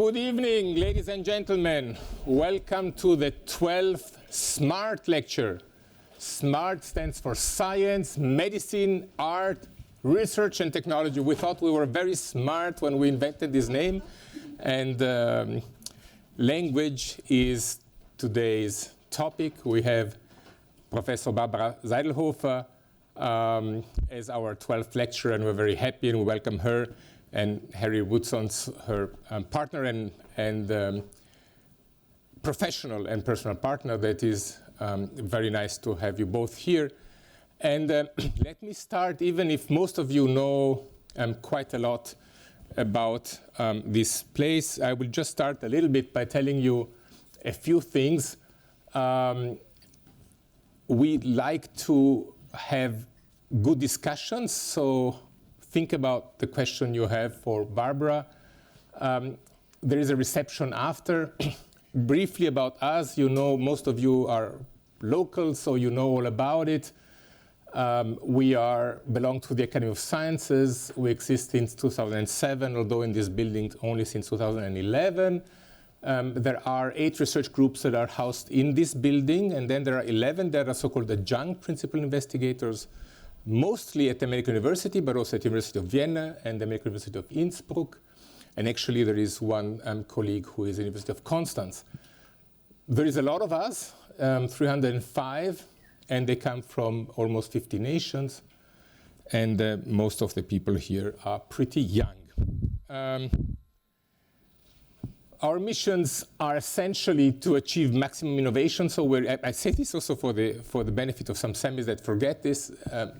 Good evening, ladies and gentlemen. Welcome to the 12th S.M.A.R.T lecture. S.M.A.R.T stands for Science, Medicine, Art, Research and Technology. We thought we were very smart when we invented this name. And language is today's topic. We have Professor Barbara Seidlhofer as our 12th lecturer, and we're very happy, and we welcome her and Harry Woodson's her partner and professional and personal partner. That is very nice to have you both here. And let me start, even if most of you know quite a lot about this place, I will just start a little bit by telling you a few things. We like to have good discussions, so think about the question you have for Barbara. There is a reception after. Briefly about us, you know, most of you are local, so you know all about it. We belong to the Academy of Sciences. We exist since 2007, although in this building only since 2011. There are 8 research groups that are housed in this building, and then there are 11 that are so-called adjunct principal investigators, mostly at the American University, but also at the University of Vienna and the American University of Innsbruck. And actually there is one colleague who is at the University of Constance. There is a lot of us, 305, and they come from almost 50 nations. And most of the people here are pretty young. Our missions are essentially to achieve maximum innovation. So I say this also for the benefit of some semis that forget this.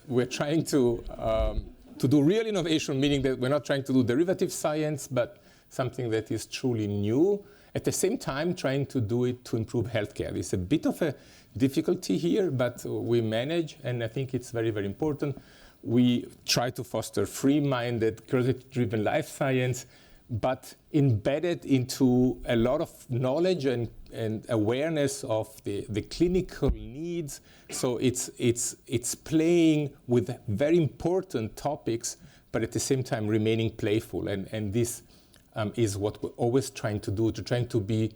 We're trying to do real innovation, meaning that we're not trying to do derivative science, but something that is truly new. At the same time, trying to do it to improve healthcare. There's a bit of a difficulty here, but we manage, and I think it's very, very important. We try to foster free-minded, curiosity-driven life science, but embedded into a lot of knowledge and awareness of the clinical needs. So it's playing with very important topics, but at the same time remaining playful. And this is what we're always trying to do, trying to be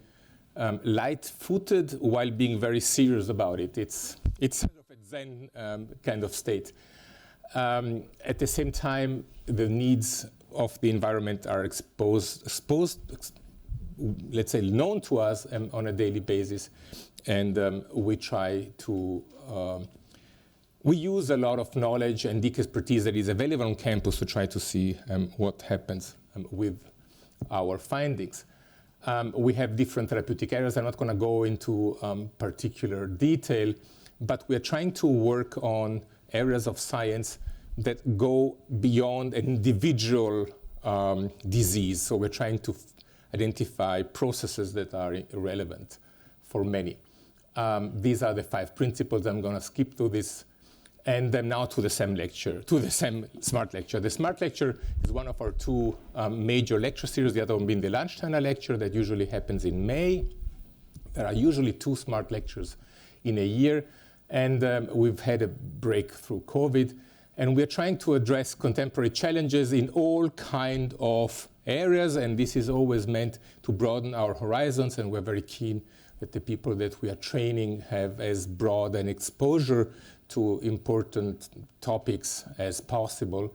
light-footed while being very serious about it. It's sort of a Zen kind of state. At the same time, the needs of the environment are exposed, let's say, known to us on a daily basis. And we try to, we use a lot of knowledge and deep expertise that is available on campus to try to see what happens with our findings. We have different therapeutic areas. I'm not going to go into particular detail, but we're trying to work on areas of science that go beyond an individual disease. So we're trying to identify processes that are relevant for many. These are the 5 principles. I'm going to skip through this. And then now to the SEM lecture, to the S.M.A.R.T lecture. The S.M.A.R.T lecture is one of our 2 major lecture series, the other one being the Lunchtime lecture that usually happens in May. There are usually 2 S.M.A.R.T lectures in a year. And we've had a break through COVID. And we're trying to address contemporary challenges in all kind of areas, and this is always meant to broaden our horizons, and we're very keen that the people that we are training have as broad an exposure to important topics as possible,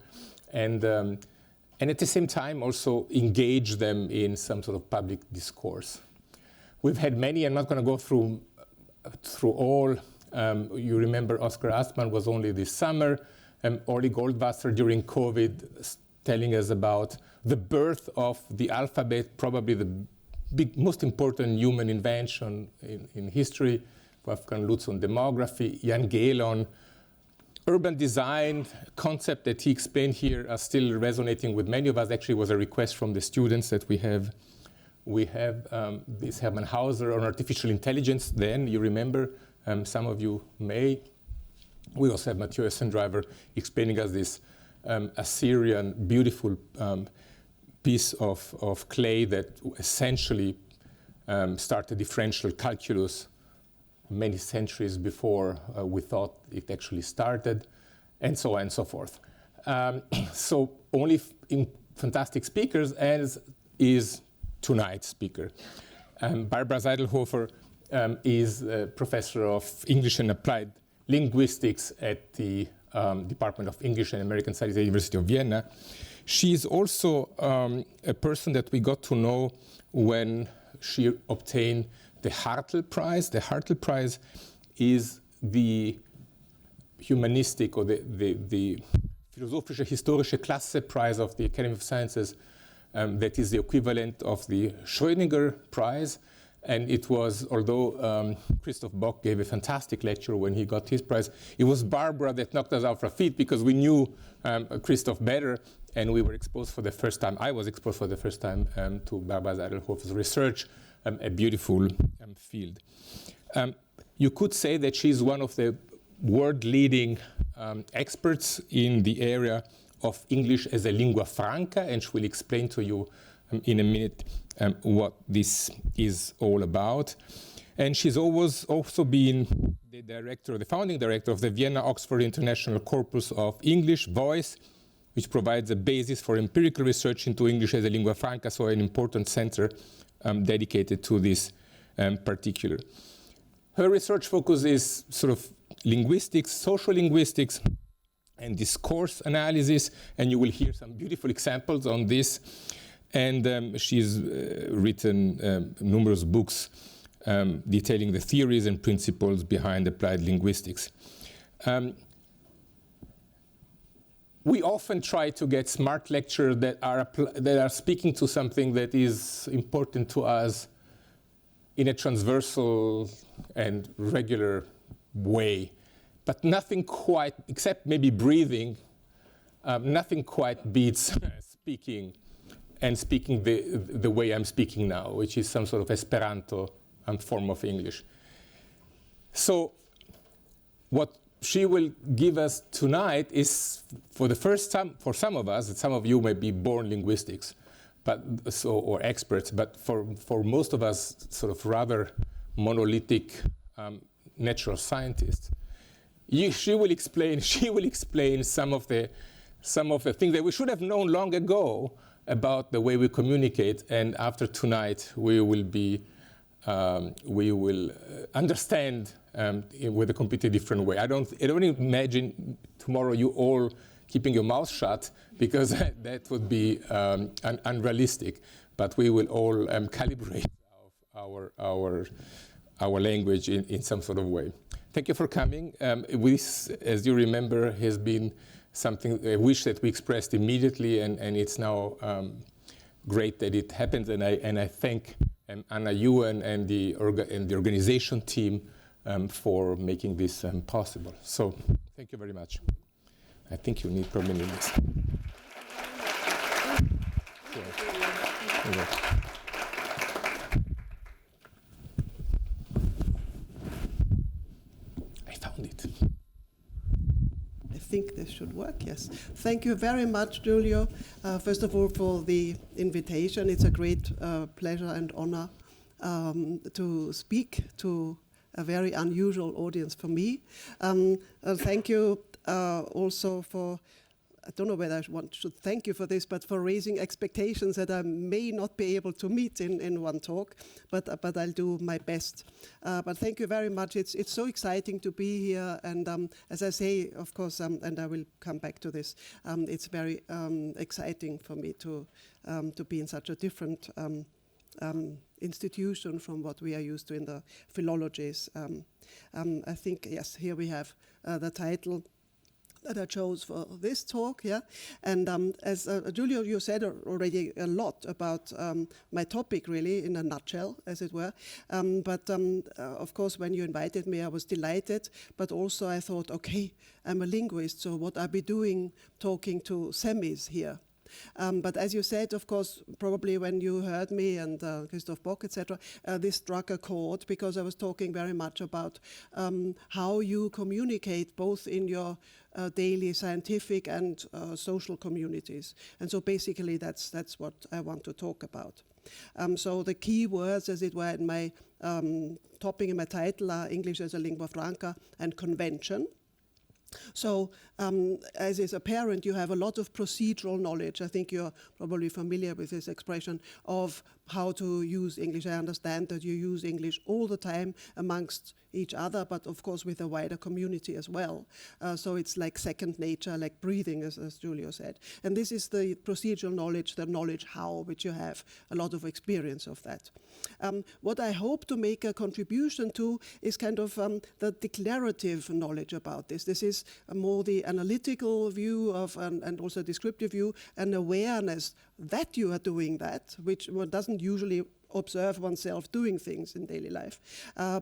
and at the same time also engage them in some sort of public discourse. We've had many. I'm not going to go through all. You remember Oscar Astman was only this summer. Orly Goldwasser during COVID telling us about the birth of the alphabet, probably the most important human invention in history. Wolfgang Lutz on demography, Jan Gehl on urban design, concept that he explained here are still resonating with many of us. Actually, it was a request from the students that we have this Hermann Hauser on artificial intelligence. Then you remember, some of you may. We also have Mathieu Essendriver explaining us this Assyrian beautiful piece of clay that essentially started differential calculus many centuries before we thought it actually started, and so on and so forth. So only fantastic speakers, as is tonight's speaker. Barbara Seidlhofer is a professor of English and Applied Linguistics at the Department of English and American Studies at the University of Vienna. She is also a person that we got to know when she obtained the Hartl Prize. The Hartl Prize is the humanistic or the philosophische historische Klasse Prize of the Academy of Sciences. That is the equivalent of the Schrödinger Prize. And it was, although Christoph Bock gave a fantastic lecture when he got his prize, it was Barbara that knocked us off our feet because we knew Christoph better, and we were exposed for the first time. I was exposed for the first time to Barbara Seidlhofer's research, a beautiful field. You could say that she's one of the world-leading experts in the area of English as a lingua franca, and she will explain to you in a minute what this is all about. And she's always also been the founding director of the Vienna Oxford International Corpus of English, VOICE, which provides a basis for empirical research into English as a lingua franca, so an important center dedicated to this particular. Her research focus is sort of linguistics, social linguistics, and discourse analysis, and you will hear some beautiful examples on this. And she's written numerous books detailing the theories and principles behind applied linguistics. We often try to get smart lectures that are speaking to something that is important to us in a transversal and regular way, but nothing quite, except maybe breathing, nothing quite beats speaking the way I'm speaking now, which is some sort of Esperanto form of English. So what she will give us tonight is, for the first time, for some of us, and some of you may be born linguistics, or experts, but for most of us, sort of rather monolithic natural scientists, she will explain some of the things that we should have known long ago about the way we communicate, and after tonight we will understand with a completely different way. I don't imagine tomorrow you all keeping your mouth shut, because that would be unrealistic. But we will all calibrate our language in some sort of way. Thank you for coming. This, as you remember, has been a wish that we expressed immediately, and it's now great that it happened. And I thank Anna, you and the organization team for making this possible. So thank you very much. I think you need probably this. I found it. I think this should work, yes. Thank you very much, Giulio, first of all, for the invitation. It's a great pleasure and honor to speak to a very unusual audience for me. Thank you also for, I don't know whether I should thank you for this, but for raising expectations that I may not be able to meet in one talk, but I'll do my best. But thank you very much. It's so exciting to be here, and as I say, of course, and I will come back to this, it's very exciting for me to be in such a different institution from what we are used to in the philologies. I think, yes, here we have the title that I chose for this talk, yeah. And as Giulio, you said already a lot about my topic, really, in a nutshell, as it were. But of course, when you invited me, I was delighted. But also I thought, okay, I'm a linguist, so what I'll be doing talking to semis here. But as you said, of course, probably when you heard me and Christoph Bock, etc., this struck a chord, because I was talking very much about how you communicate both in your daily scientific and social communities. And so basically that's what I want to talk about. So the key words, as it were, in my topic in my title are English as a lingua franca and convention. So, as is apparent, you have a lot of procedural knowledge. I think you're probably familiar with this expression of how to use English. I understand that you use English all the time amongst each other, but of course with a wider community as well. So it's like second nature, like breathing, as Giulio said. And this is the procedural knowledge, the knowledge how, which you have a lot of experience of that. What I hope to make a contribution to is kind of the declarative knowledge about this. This is more the analytical view of, and also descriptive view, and awareness that you are doing that, which one doesn't usually observe oneself doing things in daily life,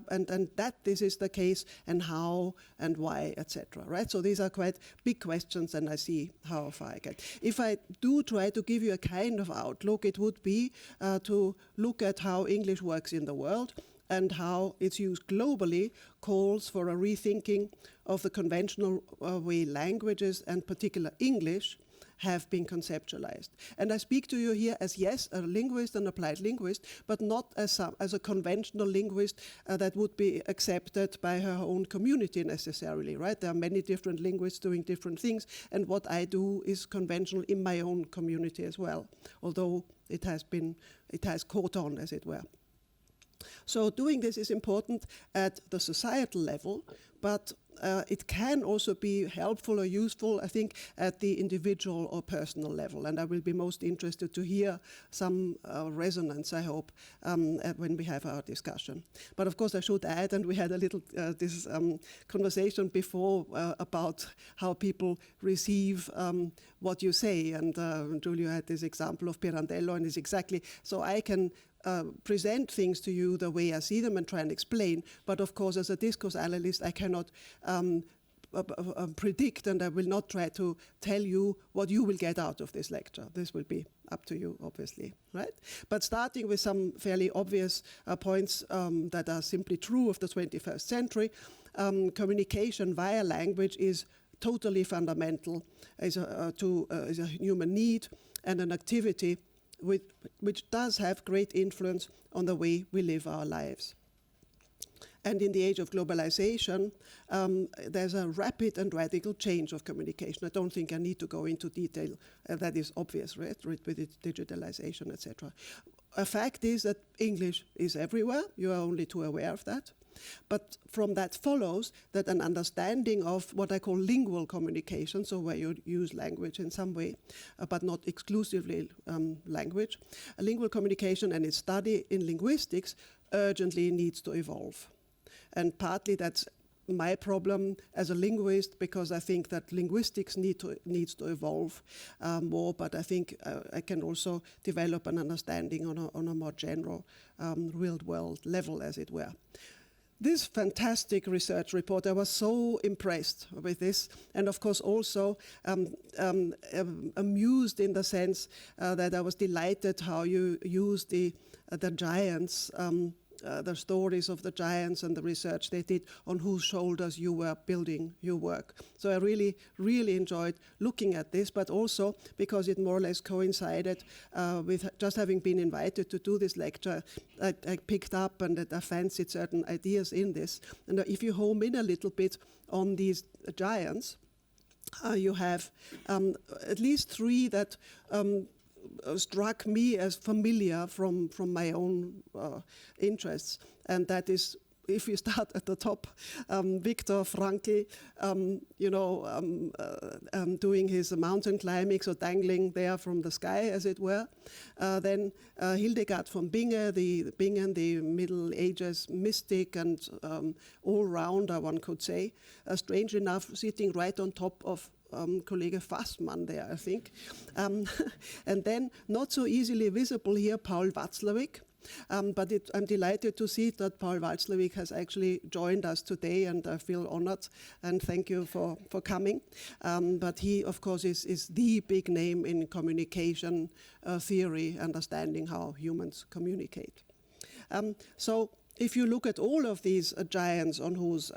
and that this is the case, and how and why, etc. Right? So these are quite big questions, and I see how far I get. If I do try to give you a kind of outlook, it would be to look at how English works in the world and how its use globally calls for a rethinking of the conventional way languages, and particular English, have been conceptualized. And I speak to you here as, yes, a linguist, an applied linguist, but not as a conventional linguist that would be accepted by her own community necessarily, right? There are many different linguists doing different things, and what I do is conventional in my own community as well, although it has caught on, as it were. So doing this is important at the societal level, but it can also be helpful or useful, I think, at the individual or personal level. And I will be most interested to hear some resonance, I hope, when we have our discussion. But of course, I should add, and we had a little this conversation before about how people receive what you say. And Giulio had this example of Pirandello, and it's exactly, so I can present things to you the way I see them and try and explain. But of course, as a discourse analyst, I cannot predict, and I will not try to tell you what you will get out of this lecture. This will be up to you, obviously, right? But starting with some fairly obvious points that are simply true of the 21st century, communication via language is totally fundamental, is a human need and an activity which does have great influence on the way we live our lives. And in the age of globalization, there's a rapid and radical change of communication. I don't think I need to go into detail. That is obvious, right? With its digitalization, etc. A fact is that English is everywhere. You are only too aware of that. But from that follows that an understanding of what I call lingual communication, so where you use language in some way, but not exclusively language, a lingual communication and its study in linguistics urgently needs to evolve. And partly that's my problem as a linguist, because I think that linguistics needs to evolve more, but I think I can also develop an understanding on a more general real-world level, as it were. This fantastic research report, I was so impressed with this, and of course also amused in the sense that I was delighted how you used the giants, the stories of the giants and the research they did on whose shoulders you were building your work. So I really, really enjoyed looking at this, but also because it more or less coincided with just having been invited to do this lecture, I picked up and I fancied certain ideas in this. And if you home in a little bit on these giants, you have at least three that struck me as familiar from my own interests, and that is, if you start at the top, Viktor Frankl, doing his mountain climbing, so dangling there from the sky, as it were. Then Hildegard von Bingen, the Middle Ages mystic and all-rounder, one could say, strangely enough, sitting right on top of Kollege Fassmann there, I think. And then, not so easily visible here, Paul Watzlawick. But I'm delighted to see that Paul Watzlawick has actually joined us today, and I feel honored, and thank you for coming. But he, of course, is the big name in communication theory, understanding how humans communicate. So if you look at all of these giants on whose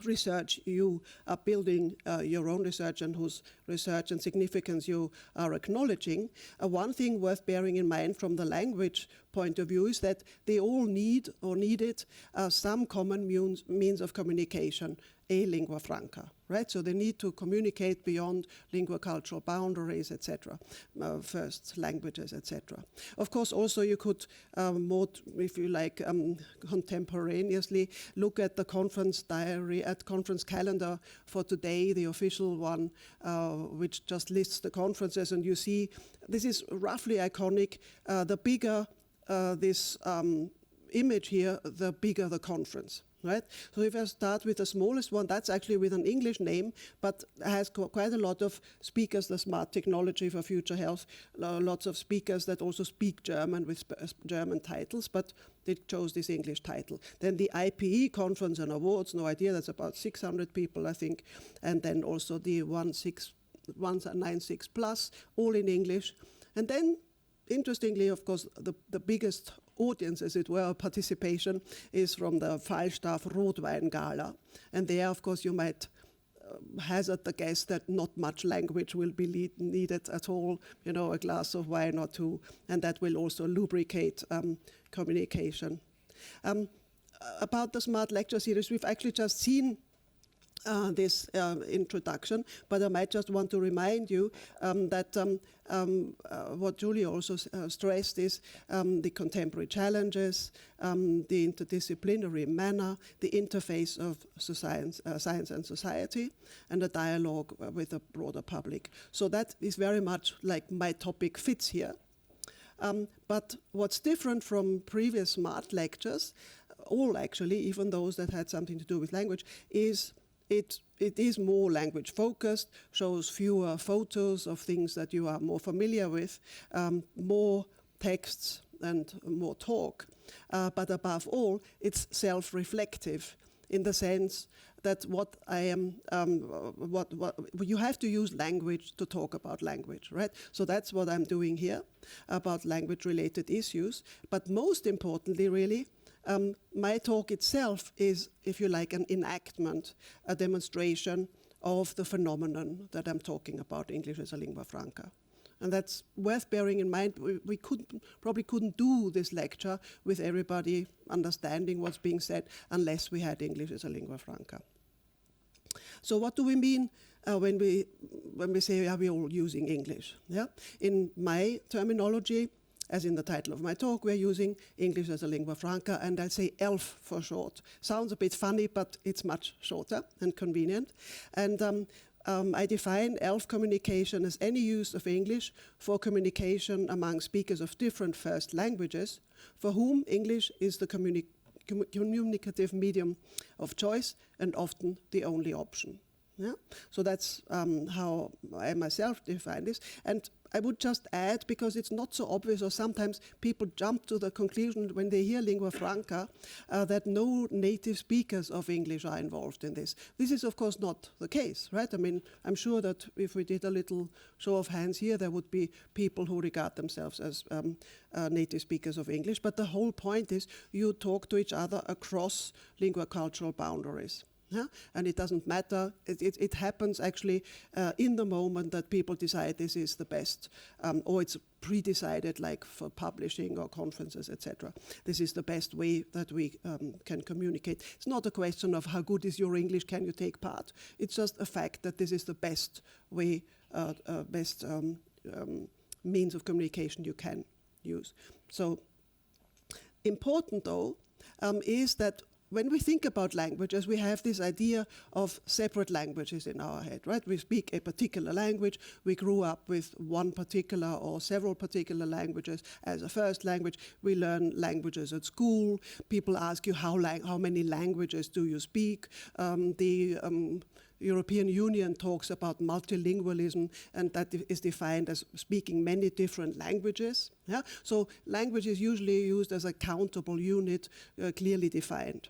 research you are building your own research, and whose research and significance you are acknowledging, one thing worth bearing in mind from the language point of view is that they all need or needed some common means of communication a lingua franca, right? So they need to communicate beyond lingua cultural boundaries, etc., first languages, etc. Of course, also you could, more, if you like, contemporaneously look at the conference diary, at conference calendar for today, the official one, which just lists the conferences, and you see this is roughly iconic. The bigger this image here, the bigger the conference. Right? So if I start with the smallest one, that's actually with an English name, but has quite a lot of speakers, the S.M.A.R.T technology for future health, lots of speakers that also speak German with German titles, but they chose this English title. Then the IPE conference and awards, no idea, that's about 600 people, I think, and then also the 196 plus, all in English. And then, interestingly, of course, the biggest audience, as it were, participation is from the Falstaff Rotwein Gala. And there, of course, you might hazard the guess that not much language will be needed at all, you know, a glass of wine or two, and that will also lubricate communication. About the S.M.A.R.T lecture series, we've actually just seen this introduction, but I might just want to remind you that what Giulio also stressed is the contemporary challenges, the interdisciplinary manner, the interface of science and society, and a dialogue with the broader public. So that is very much like my topic fits here. But what's different from previous S.M.A.R.T lectures, all actually, even those that had something to do with language, is it is more language focused, shows fewer photos of things that you are more familiar with, more texts and more talk. But above all, it's self-reflective in the sense that what I am, you have to use language to talk about language, right? So that's what I'm doing here about language-related issues. But most importantly, really, my talk itself is, if you like, an enactment, a demonstration of the phenomenon that I'm talking about, English as a lingua franca. And that's worth bearing in mind. We probably couldn't do this lecture with everybody understanding what's being said unless we had English as a lingua franca. So what do we mean when we say, are we all using English? Yeah? In my terminology, as in the title of my talk, we're using English as a lingua franca, and I say ELF for short. Sounds a bit funny, but it's much shorter and convenient. And I define ELF communication as any use of English for communication among speakers of different first languages, for whom English is the communicative medium of choice and often the only option. Yeah? So that's how I myself define this. And I would just add, because it's not so obvious, or sometimes people jump to the conclusion when they hear lingua franca that no native speakers of English are involved in this. This is, of course, not the case, right? I mean, I'm sure that if we did a little show of hands here, there would be people who regard themselves as native speakers of English. But the whole point is you talk to each other across lingua cultural boundaries. Yeah? And it doesn't matter. It happens actually in the moment that people decide this is the best, or it's pre-decided, like for publishing or conferences, etc. This is the best way that we can communicate. It's not a question of how good is your English, can you take part? It's just a fact that this is the best way, best means of communication you can use. So important, though, is that when we think about languages, we have this idea of separate languages in our head, right? We speak a particular language. We grew up with one particular or several particular languages as a first language. We learn languages at school. People ask you, how many languages do you speak? The European Union talks about multilingualism, and that is defined as speaking many different languages. Yeah? So language is usually used as a countable unit, clearly defined.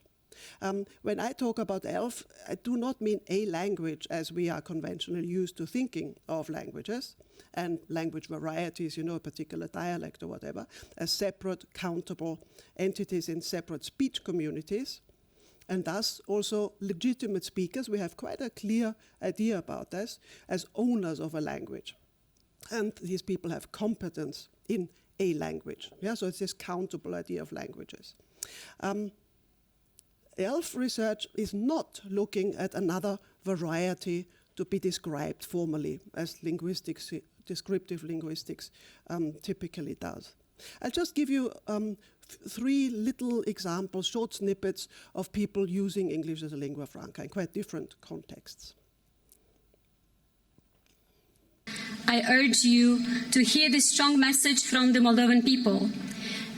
When I talk about ELF, I do not mean a language as we are conventionally used to thinking of languages and language varieties, you know, a particular dialect or whatever, as separate, countable entities in separate speech communities, and thus also legitimate speakers. We have quite a clear idea about this as owners of a language. And these people have competence in a language. Yeah? So it's this countable idea of languages. ELF research is not looking at another variety to be described formally, as linguistics, descriptive linguistics typically does. I'll just give you 3 little examples, short snippets of people using English as a lingua franca in quite different contexts. I urge you to hear this strong message from the Moldovan people.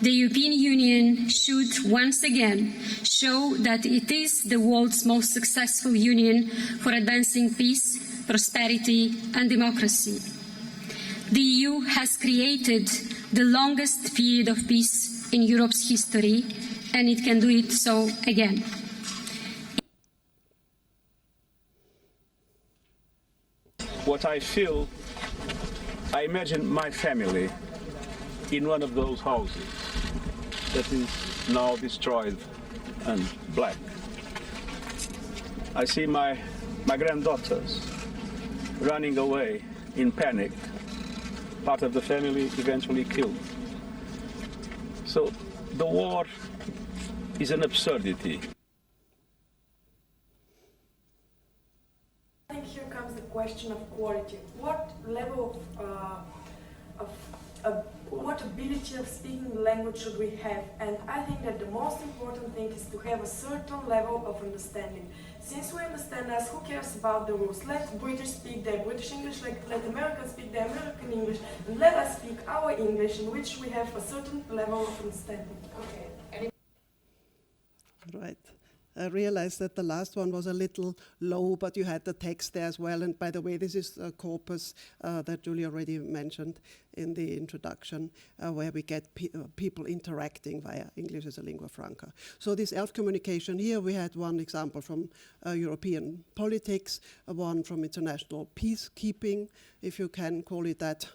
The European Union should once again show that it is the world's most successful union for advancing peace, prosperity, and democracy. The EU has created the longest period of peace in Europe's history, and it can do it so again. What I feel, I imagine my family in one of those houses that is now destroyed and black. I see my granddaughters running away in panic, part of the family eventually killed. So the war is an absurdity. I think here comes the question of quality. What level of what ability of speaking the language should we have? And I think that the most important thing is to have a certain level of understanding. Since we understand us, who cares about the rules? Let British speak their British English, let Americans speak their American English, and let us speak our English in which we have a certain level of understanding. Okay. Right. I realized that the last one was a little low, but you had the text there as well. And by the way, this is a corpus that Giulio already mentioned in the introduction, where we get people interacting via English as a lingua franca. So this ELF communication here, we had one example from European politics, one from international peacekeeping, if you can call it that,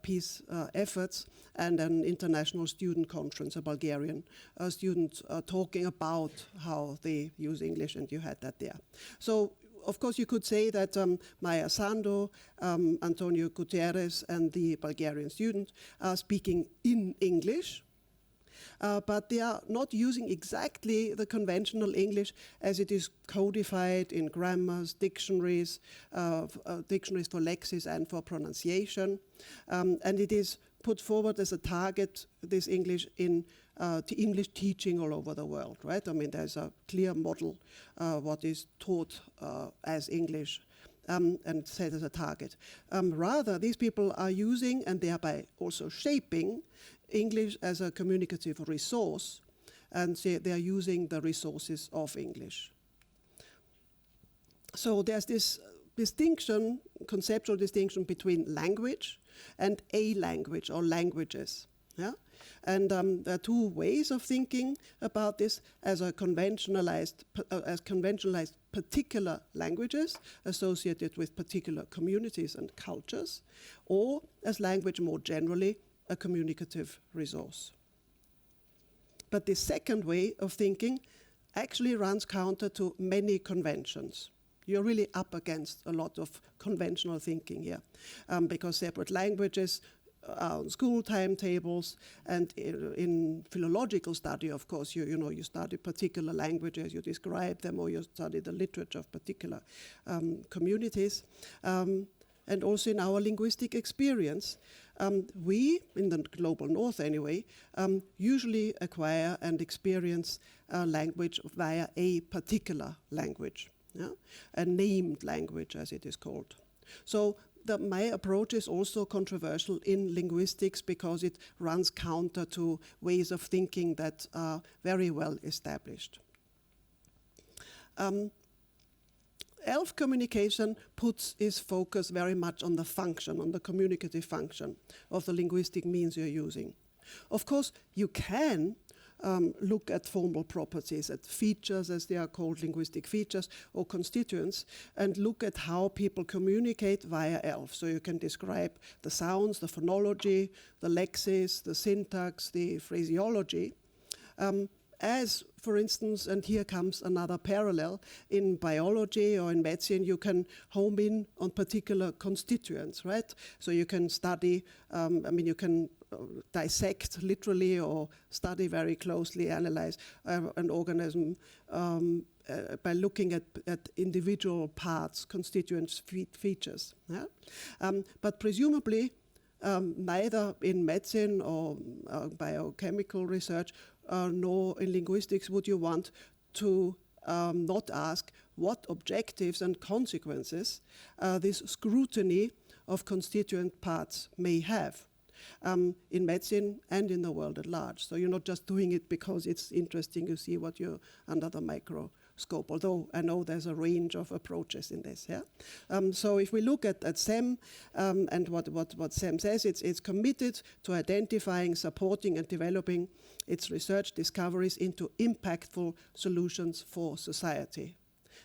peace efforts, and an international student conference, a Bulgarian student talking about how they use English, and you had that there. So, of course, you could say that Maya Sandu, Antonio Gutierrez, and the Bulgarian student are speaking in English, but they are not using exactly the conventional English as it is codified in grammars, dictionaries, dictionaries for lexis and for pronunciation, and it is put forward as a target, this English, in English teaching all over the world, right? I mean, there's a clear model what is taught as English and set as a target. Rather, these people are using and thereby also shaping English as a communicative resource, and they are using the resources of English. So there's this distinction, conceptual distinction between language and a language or languages. Yeah? And there are 2 ways of thinking about this: as a conventionalized particular languages associated with particular communities and cultures, or as language more generally, a communicative resource. But the second way of thinking actually runs counter to many conventions. You're really up against a lot of conventional thinking here, because separate languages, school timetables, and in philological study, of course, you study particular languages, you describe them, or you study the literature of particular communities. And also in our linguistic experience, we, in the global north anyway, usually acquire and experience language via a particular language, yeah? A named language, as it is called. So my approach is also controversial in linguistics because it runs counter to ways of thinking that are very well established. ELF communication puts its focus very much on the function, on the communicative function of the linguistic means you're using. Of course, you can look at formal properties, at features, as they are called, linguistic features, or constituents, and look at how people communicate via ELF. So you can describe the sounds, the phonology, the lexis, the syntax, the phraseology, as, for instance, and here comes another parallel, in biology or in medicine, you can home in on particular constituents, right? So you can study, you can dissect literally or study very closely, analyze an organism by looking at individual parts, constituent features. Yeah? But presumably, neither in medicine or biochemical research nor in linguistics would you want to not ask what objectives and consequences this scrutiny of constituent parts may have in medicine and in the world at large. So you're not just doing it because it's interesting to see what you're under the microscope, although I know there's a range of approaches in this. Yeah? So if we look at CeMM and what CeMM says, it's committed to identifying, supporting and developing its research discoveries into impactful solutions for society.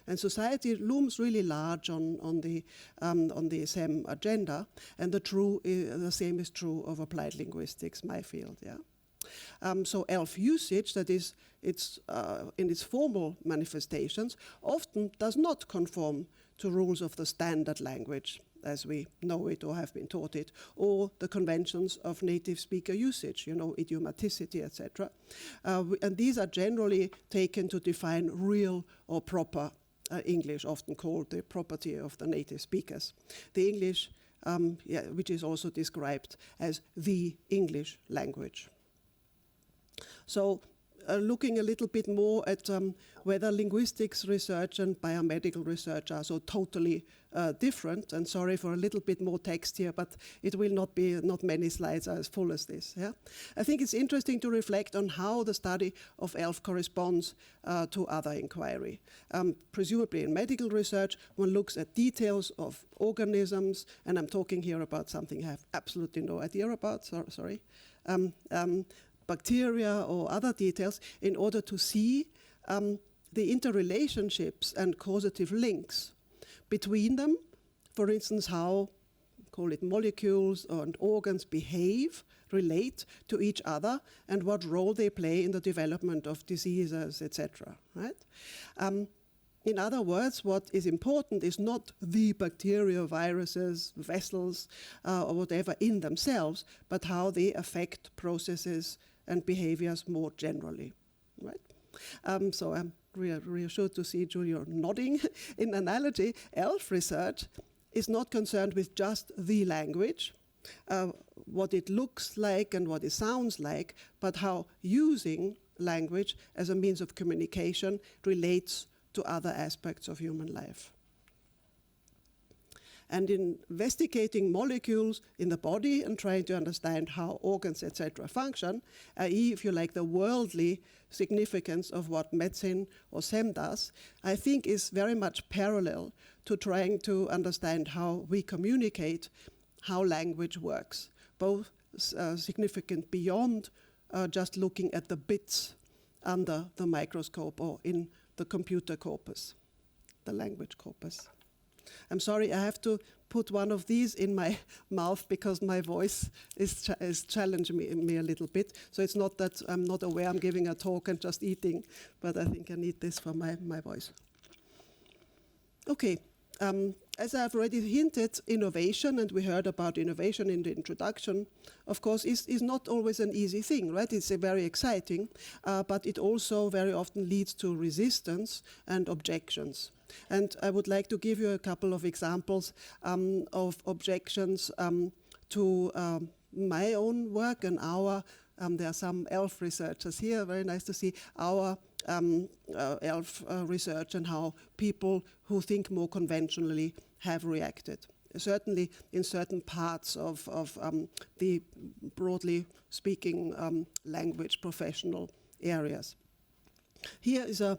And society looms really large on the CeMM agenda, and the same is true of applied linguistics, my field. Yeah. So ELF usage, that is, in its formal manifestations, often does not conform to rules of the standard language as we know it or have been taught it, or the conventions of native speaker usage, idiomaticity, etc. And these are generally taken to define real or proper English, often called the property of the native speakers. The English, which is also described as the English language. So looking a little bit more at whether linguistics research and biomedical research are so totally different, and sorry for a little bit more text here, but it will not many slides are as full as this. Yeah? I think it's interesting to reflect on how the study of ELF corresponds to other inquiry. Presumably in medical research, one looks at details of organisms, and I'm talking here about something I have absolutely no idea about, sorry. Bacteria or other details in order to see the interrelationships and causative links between them. For instance, how, call it molecules and organs behave, relate to each other, and what role they play in the development of diseases, etc. Right? In other words, what is important is not the bacteria, viruses, vessels, or whatever in themselves, but how they affect processes and behaviors more generally, right? So I'm reassured to see Giulio nodding. In analogy, ELF research is not concerned with just the language, what it looks like and what it sounds like, but how using language as a means of communication relates to other aspects of human life. And in investigating molecules in the body and trying to understand how organs, etc., function, i.e., if you like, the worldly significance of what medicine or CeMM does, I think is very much parallel to trying to understand how we communicate, how language works, both significant beyond just looking at the bits under the microscope or in the computer corpus, the language corpus. I'm sorry, I have to put one of these in my mouth because my voice is challenging me a little bit. So it's not that I'm not aware I'm giving a talk and just eating, but I think I need this for my voice. Okay, as I've already hinted, innovation, and we heard about innovation in the introduction, of course, is not always an easy thing, right? It's very exciting, but it also very often leads to resistance and objections. And I would like to give you a couple of examples of objections to my own work and our, there are some ELF researchers here, very nice to see our ELF research and how people who think more conventionally have reacted. Certainly in certain parts of the broadly speaking language professional areas. Here is an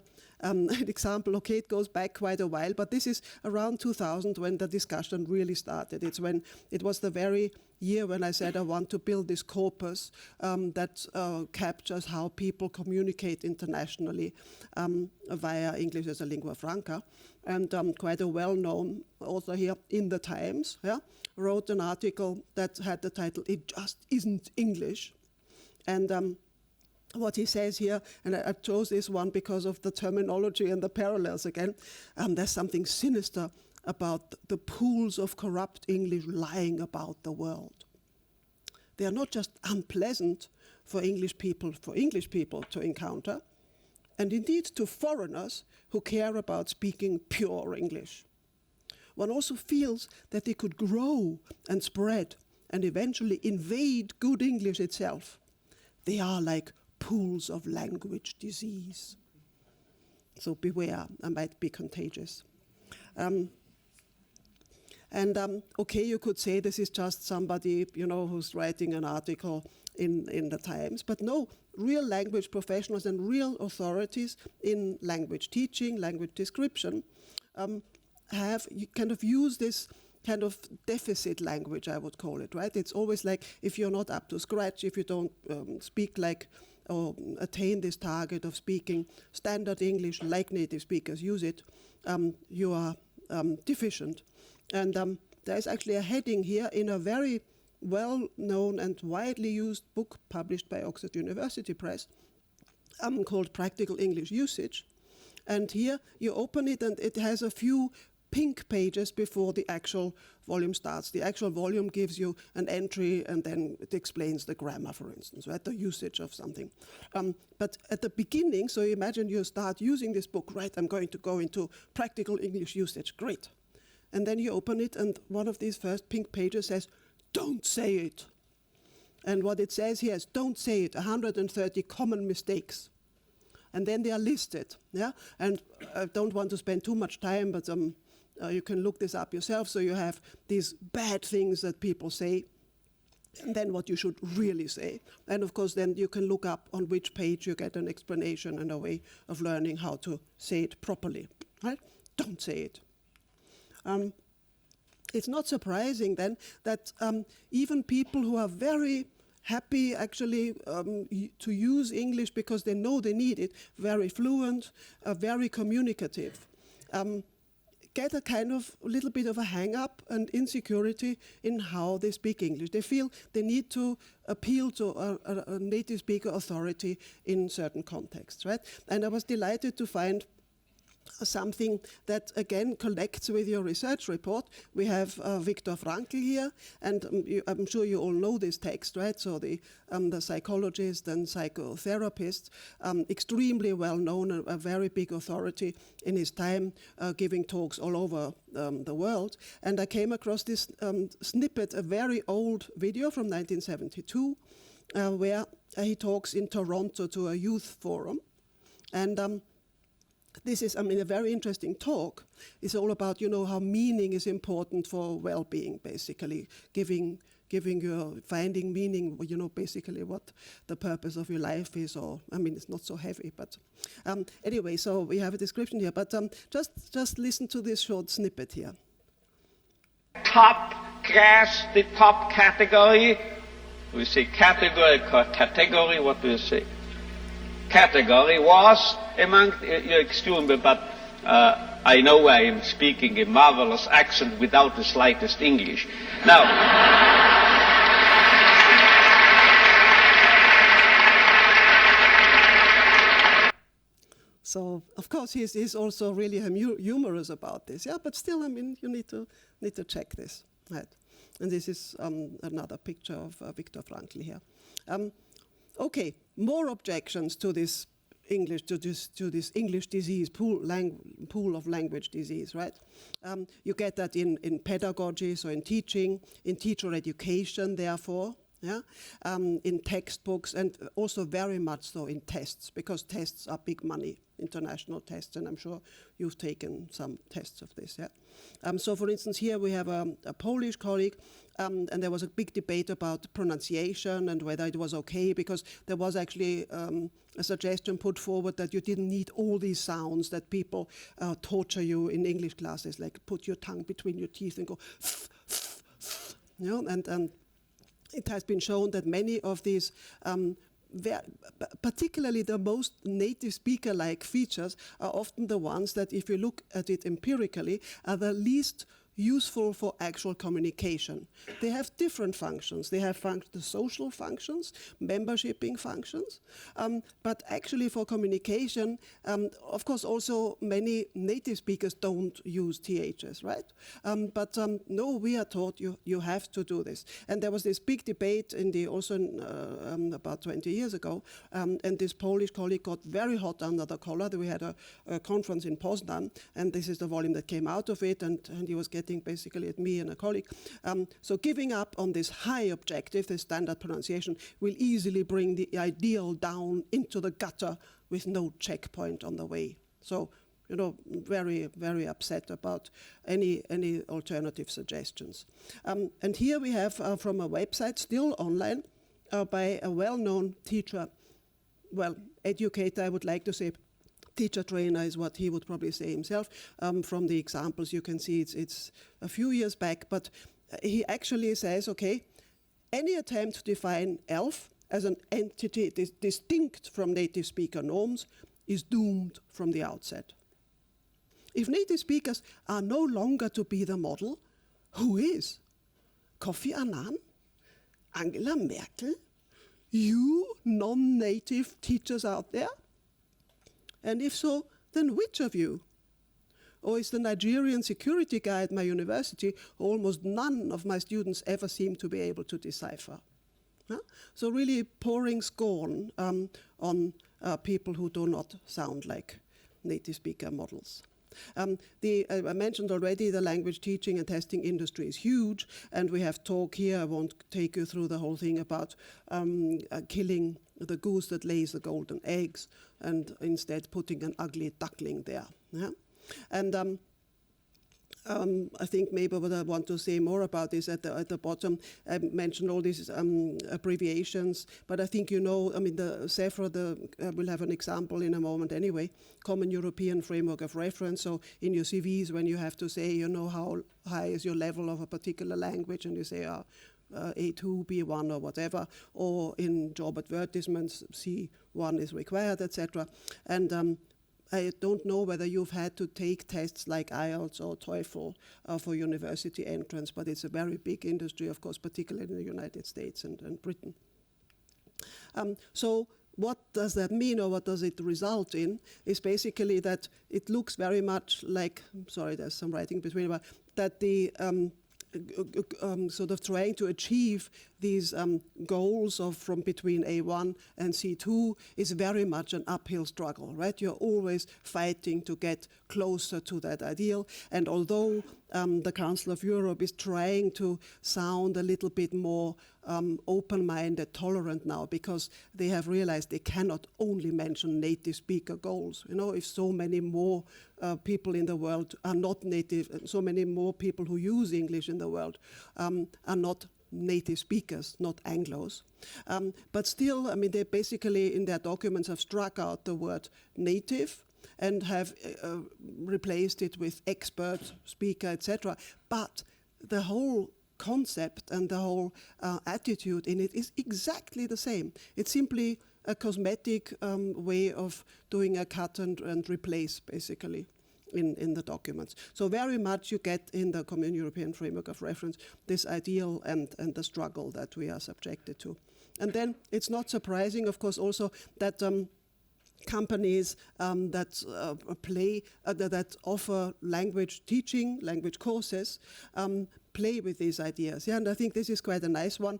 example. Okay, it goes back quite a while, but this is around 2000 when the discussion really started. It was the very year when I said I want to build this corpus that captures how people communicate internationally via English as a lingua franca. And quite a well-known author here in the Times wrote an article that had the title, "It Just Isn't English." And what he says here, and I chose this one because of the terminology and the parallels again, there's something sinister about the pools of corrupt English lying about the world. they are not just unpleasant for English people to encounter, and indeed to foreigners who care about speaking pure English. One also feels that they could grow and spread and eventually invade good English itself. They are like pools of language disease. So beware, I might be contagious. Okay, you could say this is just somebody, who's writing an article in the Times, but no, real language professionals and real authorities in language teaching, language description, have kind of used this kind of deficit language, I would call it, right? It's always like if you're not up to scratch, if you don't speak like or attain this target of speaking standard English like native speakers use it, you are deficient. And there's actually a heading here in a very well-known and widely used book published by Oxford University Press called Practical English Usage. And here you open it and it has a few pink pages before the actual volume starts. The actual volume gives you an entry and then it explains the grammar, for instance, right? The usage of something. But at the beginning, so imagine you start using this book, right? I'm going to go into practical English usage, great. And then you open it and one of these first pink pages says, don't say it. And what it says here is, don't say it, 130 common mistakes. And then they are listed, yeah? And I don't want to spend too much time, but you can look this up yourself. So you have these bad things that people say, and then what you should really say. And of course, then you can look up on which page you get an explanation and a way of learning how to say it properly, right? Don't say it. It's not surprising then that even people who are very happy actually to use English because they know they need it, very fluent, very communicative, get a kind of little bit of a hang-up and insecurity in how they speak English. They feel they need to appeal to a native speaker authority in certain contexts, right? And I was delighted to find something that again connects with your research report. We have Viktor Frankl here, and I'm sure you all know this text, right? So the psychologist and psychotherapist, extremely well known, a very big authority in his time, giving talks all over the world. And I came across this snippet, a very old video from 1972, where he talks in Toronto to a youth forum. And this is, a very interesting talk. It's all about, how meaning is important for well-being, basically, finding meaning, basically what the purpose of your life is, or, it's not so heavy, but anyway, so we have a description here, but just listen to this short snippet here. Top class, the top category, we say category, what do you say? Category was among, excuse me, but I know I am speaking a marvelous accent without the slightest English. Now, so of course he's also really humorous about this, yeah. But still, you need to check this, right? And this is another picture of Viktor Frankl here. Okay, more objections to this English, to this English disease, pool of language disease, right? You get that in pedagogy, so in teaching, in teacher education, therefore, yeah, in textbooks, and also very much so in tests, because tests are big money, international tests, and I'm sure you've taken some tests of this, yeah. So for instance, here we have a Polish colleague, and there was a big debate about pronunciation and whether it was okay, because there was actually a suggestion put forward that you didn't need all these sounds that people torture you in English classes, like put your tongue between your teeth and go, and it has been shown that many of these, particularly the most native speaker-like features, are often the ones that, if you look at it empirically, are the least useful for actual communication. They have different functions. They have the social functions, membershiping functions, but actually for communication, of course, also many native speakers don't use THs, right? But no, we are taught you have to do this. And there was this big debate in the about 20 years ago, and this Polish colleague got very hot under the collar. We had a conference in Poznan, and this is the volume that came out of it, and he was getting basically at me and a colleague. So giving up on this high objective, this standard pronunciation, will easily bring the ideal down into the gutter with no checkpoint on the way. So, you know, very, very upset about any alternative suggestions. And here we have from a website, still online, by a well-known teacher, well, educator, I would like to say. Teacher trainer is what he would probably say himself. From the examples you can see it's a few years back, but he actually says, okay, any attempt to define ELF as an entity distinct from native speaker norms is doomed from the outset. If native speakers are no longer to be the model, who is? Kofi Annan? Angela Merkel? You non-native teachers out there? And if so, then which of you? Or is the Nigerian security guy at my university almost none of my students ever seem to be able to decipher? Huh? So really pouring scorn on people who do not sound like native speaker models. I mentioned already the language teaching and testing industry is huge, and we have talk here. I won't take you through the whole thing about killing the goose that lays the golden eggs and instead putting an ugly duckling there. Yeah? And I think maybe what I want to say more about is at the bottom. I mentioned all these abbreviations, but I think you know, I mean, the CEFRA will have an example in a moment anyway, Common European Framework of Reference. So in your CVs, when you have to say, you know, how high is your level of a particular language, and you say, A2, B1 or whatever, or in job advertisements, C1 is required, etc. And I don't know whether you've had to take tests like IELTS or TOEFL for university entrance, but it's a very big industry, of course, particularly in the United States and Britain. So what does that mean, or what does it result in, is basically that it looks very much like, sorry, there's some writing between, but that the sort of trying to achieve these goals of from between A1 and C2 is very much an uphill struggle, right? You're always fighting to get closer to that ideal. And although the Council of Europe is trying to sound a little bit more open-minded, tolerant now, because they have realized they cannot only mention native speaker goals. You know, if so many more people in the world are not native, so many more people who use English in the world are not native speakers, not Anglos. But still, I mean, they basically in their documents have struck out the word native and have replaced it with expert, speaker, etc. But the whole concept and the whole attitude in it is exactly the same. It's simply a cosmetic way of doing a cut and replace, basically, in the documents. So very much you get in the Common European Framework of Reference this ideal and the struggle that we are subjected to. And then it's not surprising, of course, also that companies that that offer language teaching, language courses, play with these ideas. Yeah, and I think this is quite a nice one.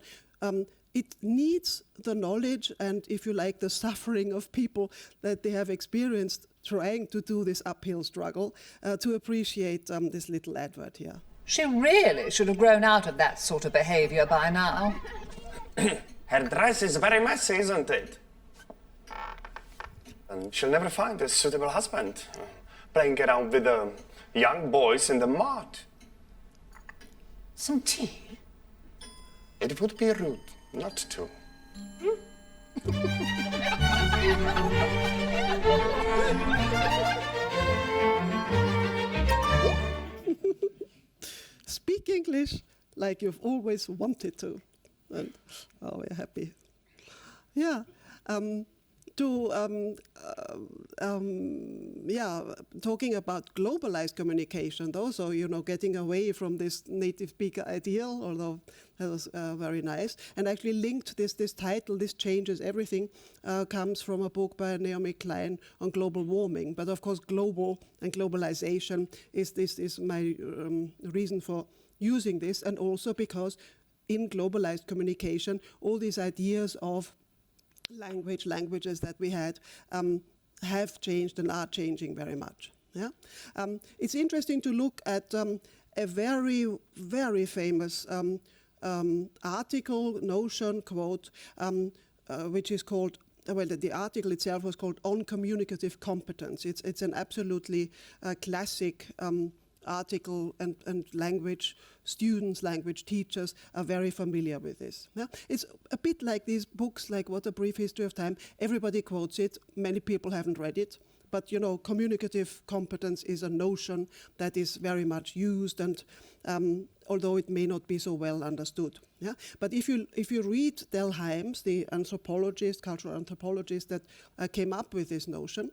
It needs the knowledge and, if you like, the suffering of people that they have experienced trying to do this uphill struggle to appreciate this little advert here. She really should have grown out of that sort of behaviour by now. Her dress is very messy, isn't it? And she'll never find a suitable husband playing around with the young boys in the mart. Some tea? It would be rude not to. Speak English like you've always wanted to. And, oh, we're happy. Yeah. To talking about globalized communication, though, so, getting away from this native speaker ideal, although that was very nice, and actually linked this title, This Changes Everything, comes from a book by Naomi Klein on global warming. But of course, global and globalization is my reason for using this, and also because in globalized communication, all these ideas of languages that we had have changed and are changing very much. Yeah, it's interesting to look at a very, very famous article, notion, quote, which is called, well, the article itself was called On Communicative Competence. It's an absolutely classic article, and language students, language teachers are very familiar with this. Yeah? It's a bit like these books, like What a Brief History of Time. Everybody quotes it. Many people haven't read it. But, communicative competence is a notion that is very much used, and although it may not be so well understood. Yeah? But if you read Del Hymes, the anthropologist, cultural anthropologist that came up with this notion,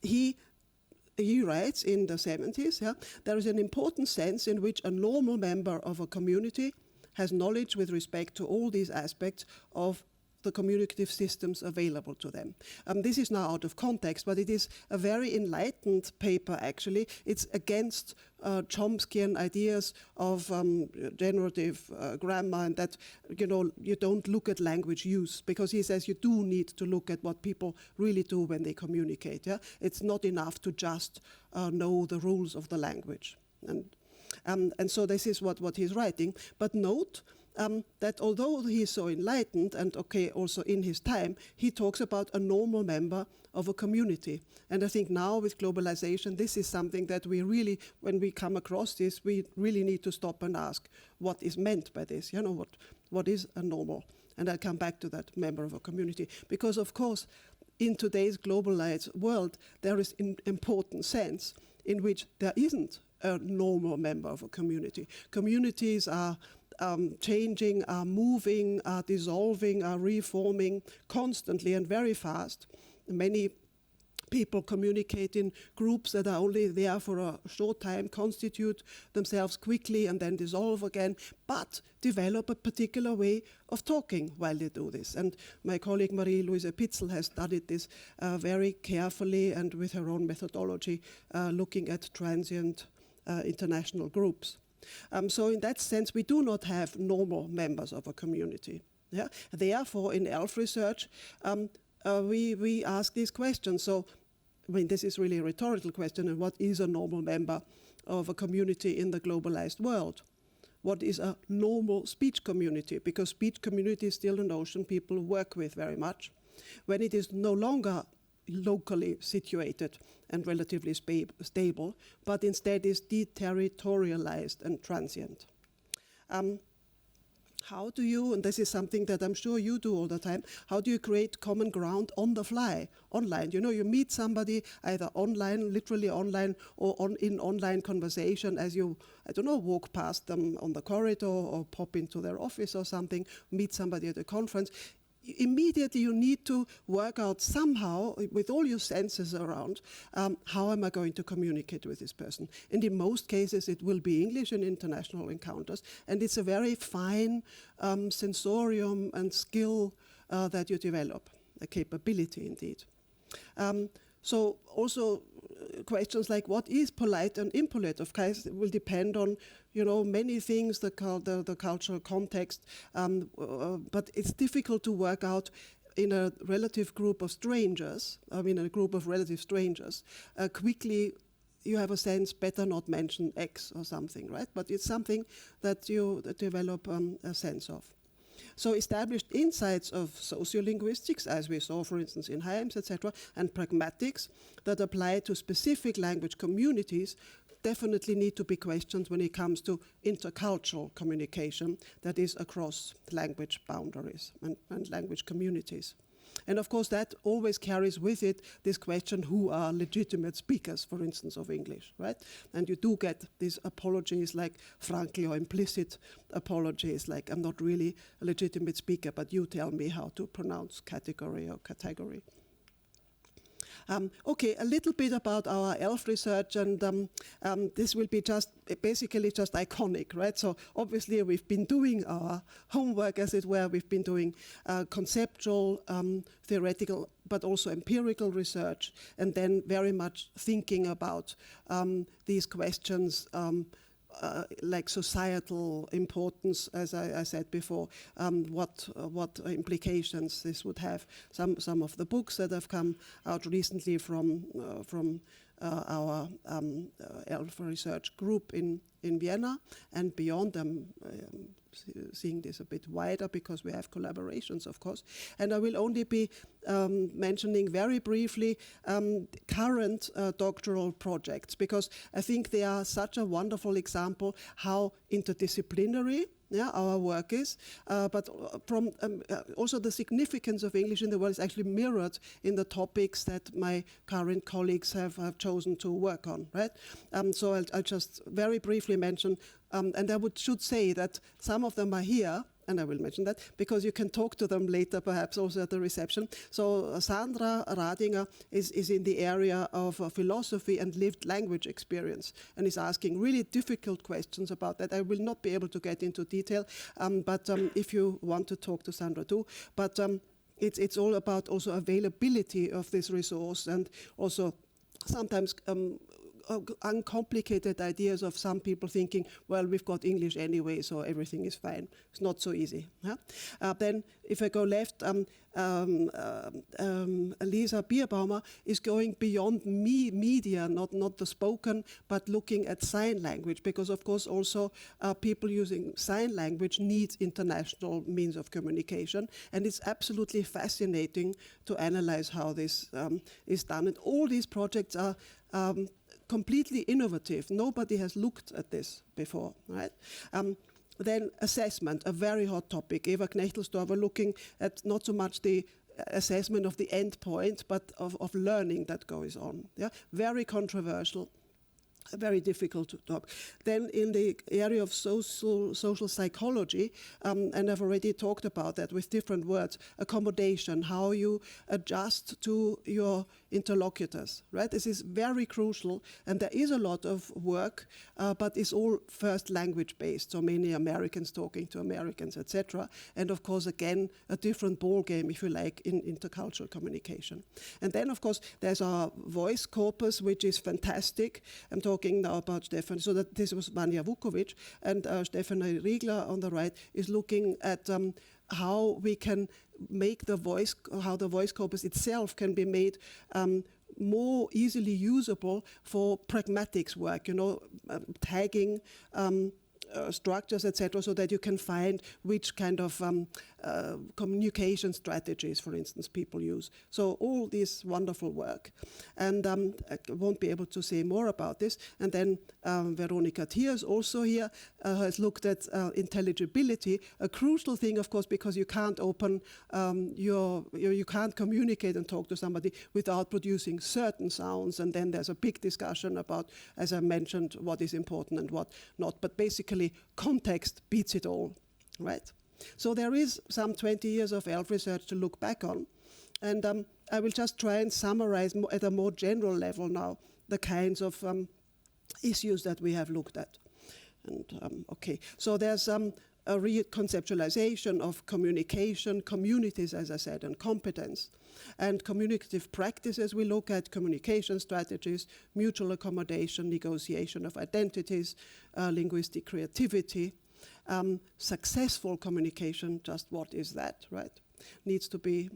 he writes in the 70s, there is an important sense in which a normal member of a community has knowledge with respect to all these aspects of the communicative systems available to them. This is now out of context, but it is a very enlightened paper, actually. It's against Chomskyan ideas of generative grammar, and that, you don't look at language use, because he says you do need to look at what people really do when they communicate. Yeah? It's not enough to just know the rules of the language. And so this is what he's writing. But note that although he's so enlightened, and also in his time, he talks about a normal member of a community. And I think now with globalization, this is something that we really, when we come across this, we really need to stop and ask what is meant by this. What is a normal? And I'll come back to that, member of a community. Because of course, in today's globalized world, there is an important sense in which there isn't a normal member of a community. Communities are changing, are moving, are dissolving, are reforming constantly and very fast. Many people communicate in groups that are only there for a short time, constitute themselves quickly and then dissolve again, but develop a particular way of talking while they do this. And my colleague Marie-Louise Pitzel has studied this very carefully and with her own methodology, looking at transient international groups. So in that sense, we do not have normal members of a community. Yeah? Therefore, in ELF research, we ask these questions. So, this is really a rhetorical question, and what is a normal member of a community in the globalized world? What is a normal speech community? Because speech community is still a notion people work with very much. When it is no longer locally situated and relatively stable, but instead is deterritorialized and transient. How do you, and this is something that I'm sure you do all the time, how do you create common ground on the fly, online? You meet somebody either online, literally online, or in online conversation as you, walk past them on the corridor or pop into their office or something, meet somebody at a conference. Immediately you need to work out somehow, with all your senses around, how am I going to communicate with this person? And in most cases it will be English in international encounters, and it's a very fine sensorium and skill that you develop, a capability indeed. So also questions like what is polite and impolite, of course, will depend on many things, the cultural context, but it's difficult to work out in a relative group of strangers, a group of relative strangers, quickly you have a sense, better not mention X or something, right? But it's something that you develop a sense of. So established insights of sociolinguistics, as we saw, for instance, in Hymes, etc., and pragmatics that apply to specific language communities definitely need to be questioned when it comes to intercultural communication that is across language boundaries and language communities. And of course, that always carries with it this question, who are legitimate speakers, for instance, of English, right? And you do get these apologies like frankly or implicit apologies, like I'm not really a legitimate speaker, but you tell me how to pronounce category or category. Okay, a little bit about our ELF research, and this will be basically just iconic, right? So obviously we've been doing our homework, as it were. We've been doing conceptual, theoretical, but also empirical research, and then very much thinking about these questions like societal importance, as I said before, what implications this would have. Some of the books that have come out recently from our ELF research group in Vienna and beyond. Seeing this a bit wider because we have collaborations, of course. And I will only be mentioning very briefly current doctoral projects, because I think they are such a wonderful example how interdisciplinary our work is, but from also the significance of English in the world is actually mirrored in the topics that my current colleagues have chosen to work on, right? So I'll just very briefly mention, and I should say that some of them are here, and I will mention that, because you can talk to them later, perhaps also at the reception. So Sandra Radinger is in the area of philosophy and lived language experience, and is asking really difficult questions about that. I will not be able to get into detail, but if you want to talk to Sandra too. But it's all about also availability of this resource, and also sometimes uncomplicated ideas of some people thinking, well, we've got English anyway, so everything is fine. It's not so easy. Huh? Then, if I go left, Lisa Bierbaumer is going beyond media, not the spoken, but looking at sign language, because of course also people using sign language need international means of communication, and it's absolutely fascinating to analyze how this is done. And all these projects are completely innovative. Nobody has looked at this before, right? Then assessment, a very hot topic. Eva Knechtelsdorfer looking at not so much the assessment of the end point, but of learning that goes on. Yeah, very controversial. Very difficult to talk. Then in the area of social psychology, and I've already talked about that with different words, accommodation, how you adjust to your interlocutors, right? This is very crucial, and there is a lot of work, but it's all first language based, so many Americans talking to Americans, etc. And of course, again, a different ball game, if you like, in intercultural communication. And then, of course, there's our voice corpus, which is fantastic. I'm talking now about Stefan, so that this was Vanja Vukovic, and Stefan Riegler on the right is looking at how we can make the voice, how the voice corpus itself can be made more easily usable for pragmatics work, tagging structures, etc., so that you can find which kind of communication strategies, for instance, people use. So all this wonderful work. And I won't be able to say more about this. And then Veronica Thiers also here has looked at intelligibility, a crucial thing, of course, because you can't open you can't communicate and talk to somebody without producing certain sounds. And then there's a big discussion about, as I mentioned, what is important and what not. But basically, context beats it all, right? So there is some 20 years of ELF research to look back on. And I will just try and summarize at a more general level now the kinds of issues that we have looked at. And okay, so there's a reconceptualization of communication, communities, as I said, and competence. And communicative practices, we look at communication strategies, mutual accommodation, negotiation of identities, linguistic creativity, successful communication, just what is that, right? Needs to be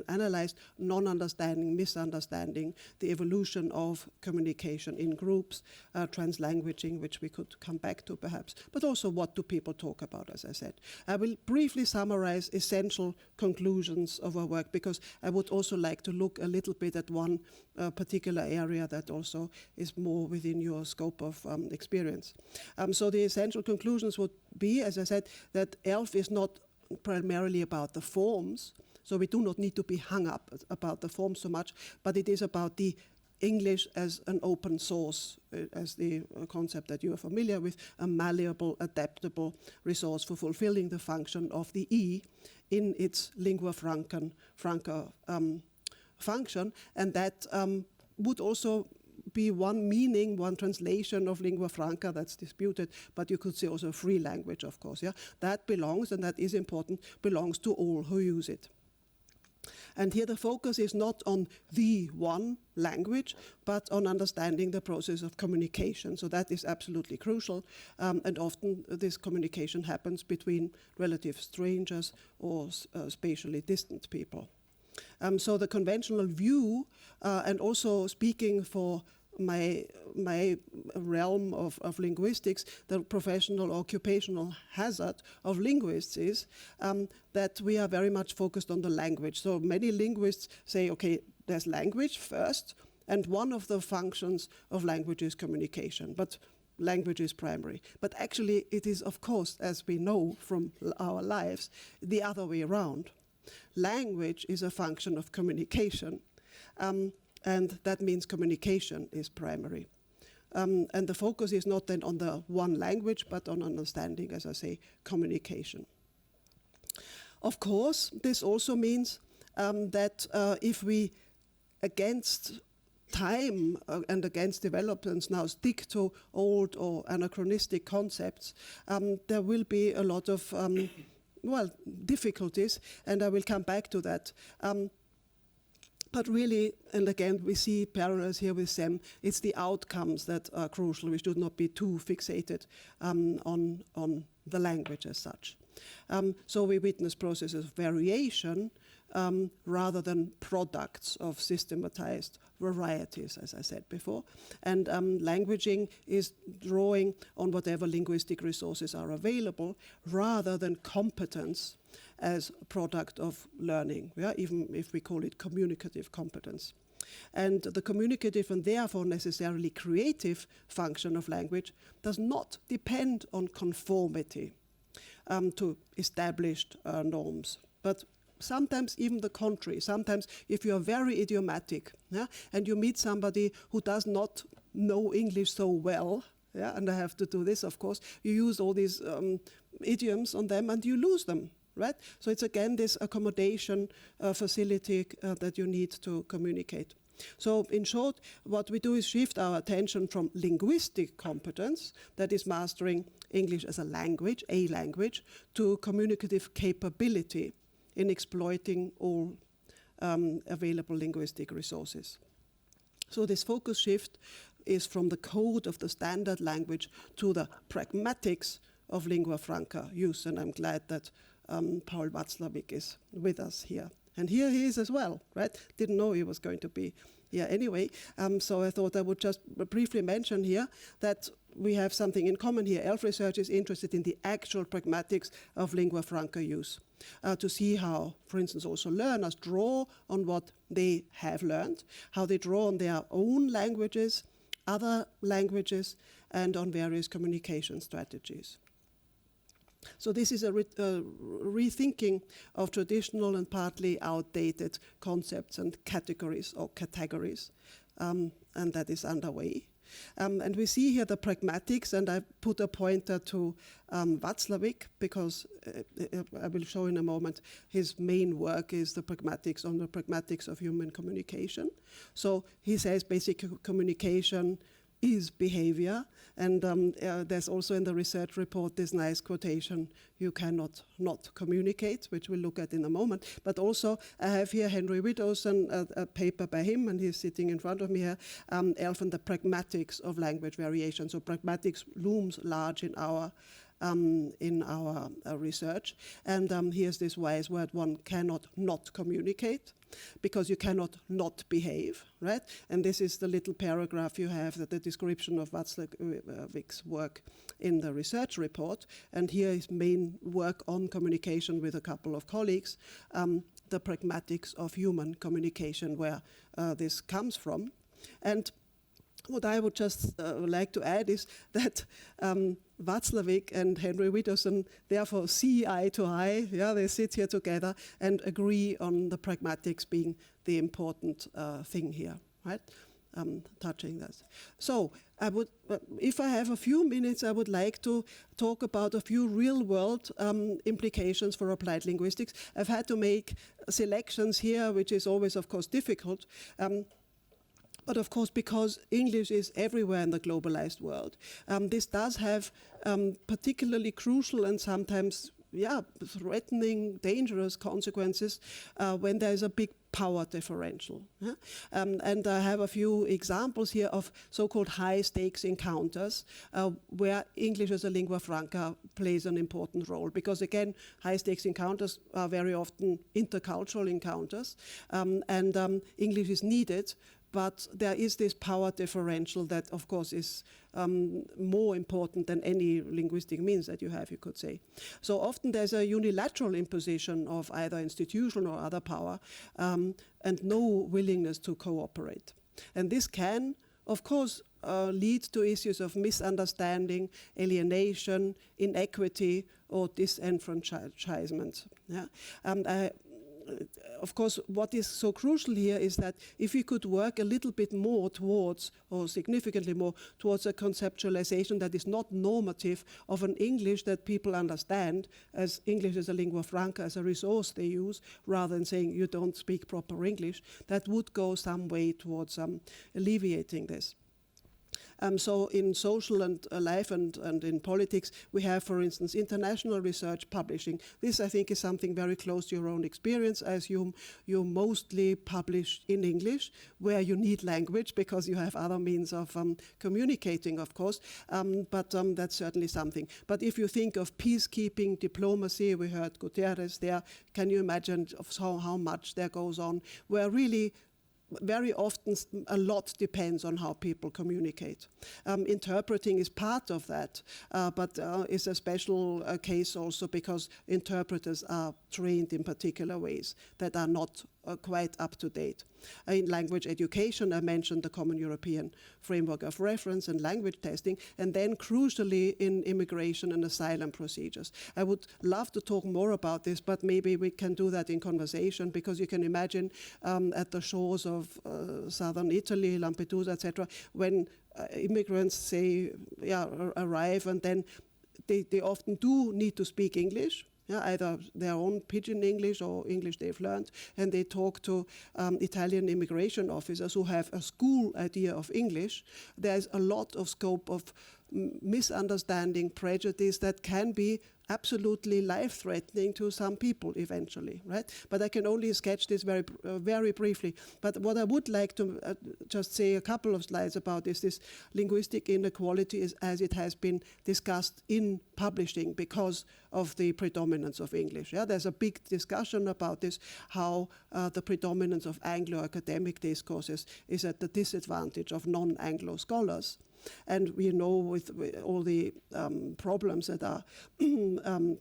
analyzed, non-understanding, misunderstanding, the evolution of communication in groups, translanguaging, which we could come back to perhaps, but also what do people talk about, as I said. I will briefly summarize essential conclusions of our work, because I would also like to look a little bit at one particular area that also is more within your scope of experience. So the essential conclusions would be, as I said, that ELF is not primarily about the forms, so we do not need to be hung up about the forms so much, but it is about the English as an open source, as the concept that you are familiar with, a malleable, adaptable resource for fulfilling the function of the E in its lingua franca function, and that would also be one meaning, one translation of lingua franca that's disputed, but you could say also free language, of course. Yeah, that belongs, and that is important, belongs to all who use it. And here the focus is not on the one language, but on understanding the process of communication. So that is absolutely crucial. And often this communication happens between relative strangers or spatially distant people. So the conventional view, and also speaking for my realm of linguistics, the professional occupational hazard of linguists is that we are very much focused on the language. So many linguists say, okay, there's language first, and one of the functions of language is communication, but language is primary. But actually it is, of course, as we know from our lives, the other way around. Language is a function of communication. And that means communication is primary. And the focus is not then on the one language, but on understanding, as I say, communication. Of course, this also means that if we, against time and against developments, now stick to old or anachronistic concepts, there will be a lot of, difficulties, and I will come back to that. But really, and again, we see parallels here with SEM, it's the outcomes that are crucial. We should not be too fixated on the language as such. So we witness processes of variation rather than products of systematized varieties, as I said before. And languaging is drawing on whatever linguistic resources are available rather than competence as a product of learning, yeah? Even if we call it communicative competence. And the communicative and therefore necessarily creative function of language does not depend on conformity to established norms, but sometimes even the contrary. Sometimes if you are very idiomatic, yeah, and you meet somebody who does not know English so well, yeah, and I have to do this, of course, you use all these idioms on them and you lose them. Right? So it's again this accommodation facility that you need to communicate. So in short, what we do is shift our attention from linguistic competence, that is mastering English as a language, to communicative capability in exploiting all available linguistic resources. So this focus shift is from the code of the standard language to the pragmatics of lingua franca use, and I'm glad that Paul Václavík is with us here. And here he is as well, right? Didn't know he was going to be here anyway. So I thought I would just briefly mention here that we have something in common here. ELF Research is interested in the actual pragmatics of lingua franca use, to see how, for instance, also learners draw on what they have learned, how they draw on their own languages, other languages, and on various communication strategies. So this is a rethinking of traditional and partly outdated concepts and categories, and that is underway. And we see here the pragmatics, and I put a pointer to Václavík, because I will show in a moment his main work is the pragmatics on the pragmatics of human communication. So he says basic communication is behavior, and there's also in the research report this nice quotation, you cannot not communicate, which we'll look at in a moment. But also I have here Henry Widdowson, a paper by him, and he's sitting in front of me here, ELF and the pragmatics of language variation. So pragmatics looms large in our research. And here's this wise word, one cannot not communicate, because you cannot not behave, right? And this is the little paragraph you have, the description of Václavík's work in the research report. And here is main work on communication with a couple of colleagues, the pragmatics of human communication, where this comes from. And what I would just like to add is that Václavík and Henry Widdowson therefore see eye to eye. Yeah, they sit here together and agree on the pragmatics being the important thing here, right? touching that. So I would, if I have a few minutes, I would like to talk about a few real-world implications for applied linguistics. I've had to make selections here, which is always, of course, difficult. But of course, because English is everywhere in the globalized world, this does have particularly crucial and sometimes threatening, dangerous consequences when there is a big power differential. Yeah? And I have a few examples here of so-called high-stakes encounters where English as a lingua franca plays an important role. Because again, high-stakes encounters are very often intercultural encounters, and English is needed. But there is this power differential that, of course, is more important than any linguistic means that you have, you could say. So often there's a unilateral imposition of either institutional or other power and no willingness to cooperate. And this can, of course, lead to issues of misunderstanding, alienation, inequity, or disenfranchisement. Yeah? Of course, what is so crucial here is that if we could work a little bit more towards, or significantly more, towards a conceptualization that is not normative of an English that people understand as English as a lingua franca, as a resource they use, rather than saying you don't speak proper English, that would go some way towards alleviating this. So in social and life and in politics, we have, for instance, international research publishing. This, I think, is something very close to your own experience, as you mostly publish in English, where you need language because you have other means of communicating, of course, but that's certainly something. But if you think of peacekeeping, diplomacy, we heard Guterres there, can you imagine how much there goes on, where really very often a lot depends on how people communicate. Interpreting is part of that, but is a special case also because interpreters are trained in particular ways that are not quite up to date. In language education, I mentioned the Common European Framework of Reference and language testing, and then crucially in immigration and asylum procedures. I would love to talk more about this, but maybe we can do that in conversation, because you can imagine at the shores of southern Italy, Lampedusa, etc., when immigrants say, arrive, and then they often do need to speak English. Yeah, either their own pidgin English or English they've learned, and they talk to Italian immigration officers who have a school idea of English. There's a lot of scope of misunderstanding, prejudice that can be absolutely life-threatening to some people eventually, right? But I can only sketch this very briefly. But what I would like to just say a couple of slides about is this linguistic inequality as it has been discussed in publishing because of the predominance of English. Yeah? There's a big discussion about this, how the predominance of Anglo academic discourses is at the disadvantage of non-Anglo scholars. And we know with all the problems that are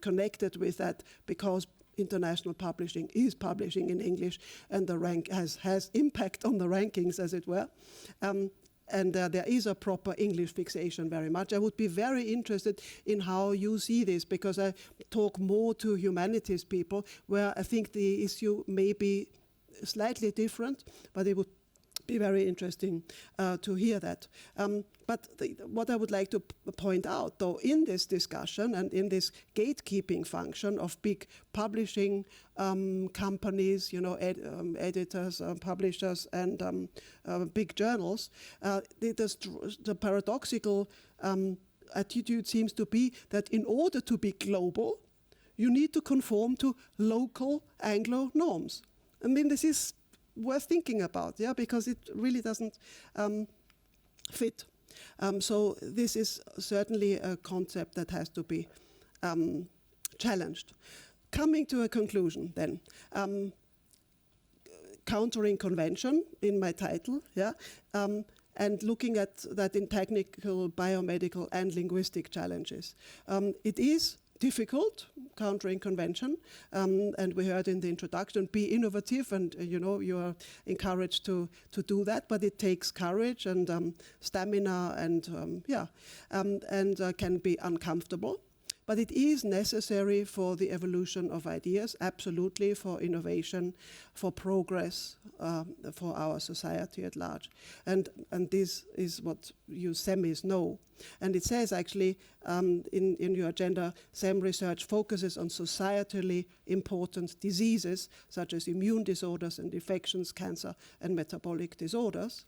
connected with that, because international publishing is publishing in English, and the rank has impact on the rankings, as it were. And there is a proper English fixation very much. I would be very interested in how you see this, because I talk more to humanities people, where I think the issue may be slightly different, but it would be very interesting to hear that. But what I would like to point out, though, in this discussion and in this gatekeeping function of big publishing companies, editors, publishers, and big journals, the paradoxical attitude seems to be that in order to be global, you need to conform to local Anglo norms. I mean, this is worth thinking about, yeah, because it really doesn't fit. So this is certainly a concept that has to be challenged. Coming to a conclusion then, countering convention in my title, yeah, and looking at that in technical, biomedical, and linguistic challenges. It is difficult, countering convention, and we heard in the introduction, be innovative, and you are encouraged to do that, but it takes courage and stamina and can be uncomfortable. but it is necessary for the evolution of ideas, absolutely, for innovation, for progress, for our society at large. And this is what you SEMIs know. And it says actually in your agenda, SEM research focuses on societally important diseases such as immune disorders and infections, cancer and metabolic disorders.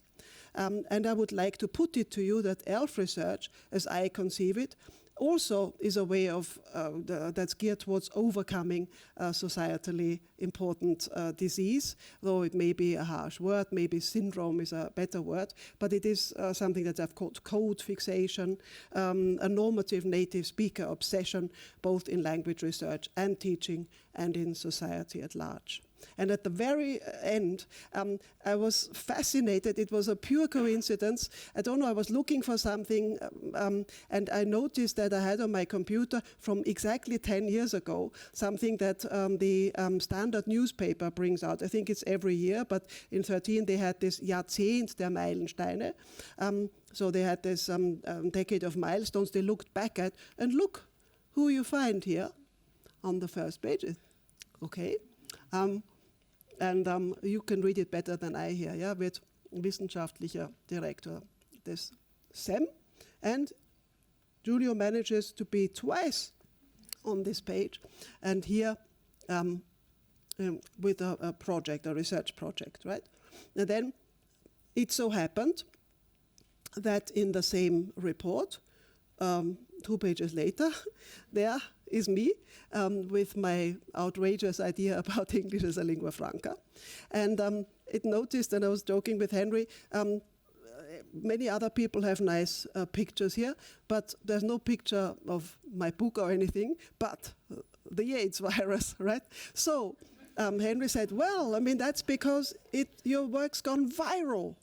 And I would like to put it to you that ELF research, as I conceive it, also is a way of that's geared towards overcoming societally important disease, though it may be a harsh word, maybe syndrome is a better word, but it is something that I've called code fixation, a normative native speaker obsession, both in language research and teaching and in society at large. And at the very end, I was fascinated. It was a pure coincidence. I don't know, I was looking for something, and I noticed that I had on my computer from exactly 10 years ago, something that the Standard newspaper brings out. I think it's every year, but in 13 they had this Jahrzehnt der Meilensteine. So they had this decade of milestones they looked back at, and look who you find here on the first page. Okay. And you can read it better than I here, ja, wird wissenschaftlicher Direktor des SEM. And Giulio manages to be twice on this page, and here with a project, a research project, right? And then it so happened that in the same report, 2 pages later, there is me with my outrageous idea about English as a lingua franca. And it noticed, and I was joking with Henry, many other people have nice pictures here, but there's no picture of my book or anything, but the AIDS virus, right? So Henry said, well, I mean, that's because your work's gone viral.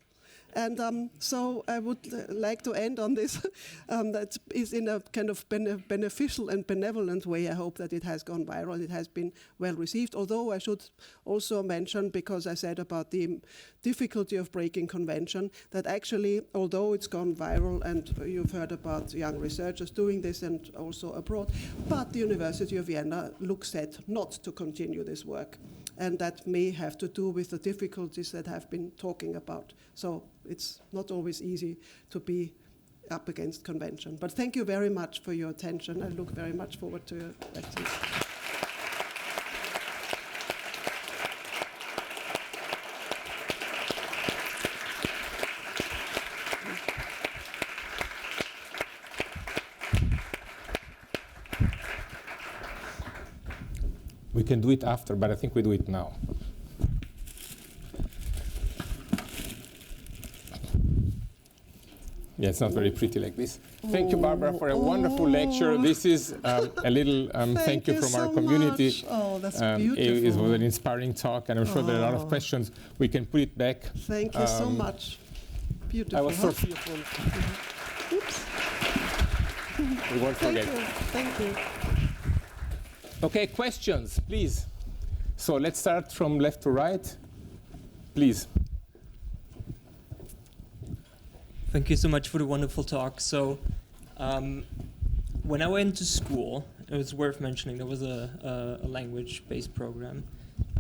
And so I would like to end on this. That is in a kind of beneficial and benevolent way. I hope that it has gone viral. It has been well received. Although I should also mention, because I said about the difficulty of breaking convention, that actually, although it's gone viral, and you've heard about young researchers doing this and also abroad, but the University of Vienna looks set not to continue this work. And that may have to do with the difficulties that I've been talking about. So it's not always easy to be up against convention. But thank you very much for your attention. I look very much forward to your questions. We can do it after, but I think we do it now. Yeah, it's not very pretty like this. Thank you, Barbara, for a wonderful lecture. This is a little thank you from our community. Much. Oh, that's beautiful. It was an inspiring talk, and I'm sure there are a lot of questions. We can put it back. Thank you so much. Beautiful. I was so fearful. Oops. We won't forget. Thank you. Okay, questions, please. So let's start from left to right. Please. Thank you so much for the wonderful talk. So when I went to school, it was worth mentioning, there was a language-based program.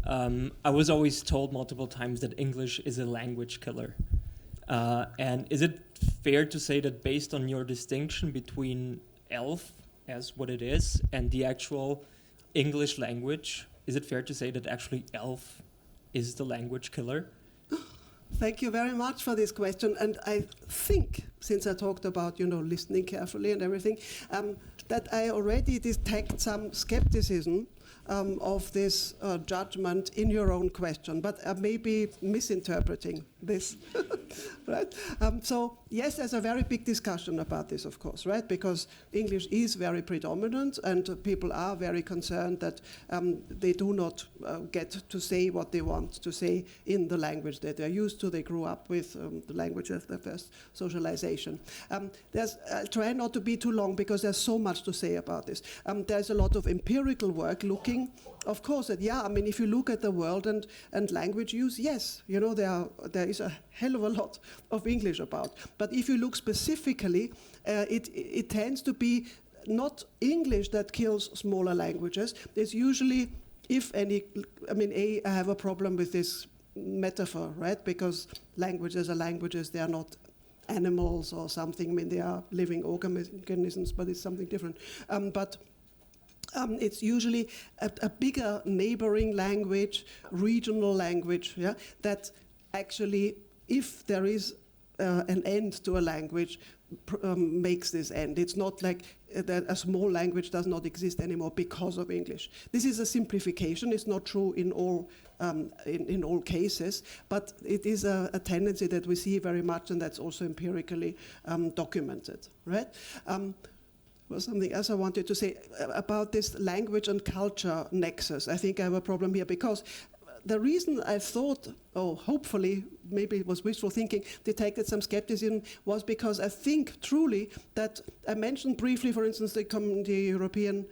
I was always told multiple times that English is a language killer. And is it fair to say that based on your distinction between ELF as what it is and the actual English language, is it fair to say that actually ELF is the language killer? Thank you very much for this question. And I think, since I talked about, listening carefully and everything, that I already detect some skepticism of this judgment in your own question, but I may be misinterpreting this, right? So yes, there's a very big discussion about this, of course, right? Because English is very predominant, and people are very concerned that they do not get to say what they want to say in the language that they're used to. They grew up with the language as their first socialization. I'll try not to be too long because there's so much to say about this. There's a lot of empirical work looking, of course, at, if you look at the world and language use, yes, there is a hell of a lot of English about. But if you look specifically, it tends to be not English that kills smaller languages. It's usually, if any, I have a problem with this metaphor, right? Because languages are languages, they are not animals or something. They are living organisms, but it's something different. It's usually a bigger neighboring language, regional language, yeah, that actually, if there is an end to a language, makes this end. It's not like that a small language does not exist anymore because of English. This is a simplification. It's not true in all cases, but it is a tendency that we see very much, and that's also empirically documented, right? Was something else I wanted to say about this language and culture nexus. I think I have a problem here because the reason I thought, hopefully, maybe it was wishful thinking, detected some skepticism was because I think truly that I mentioned briefly, for instance, the European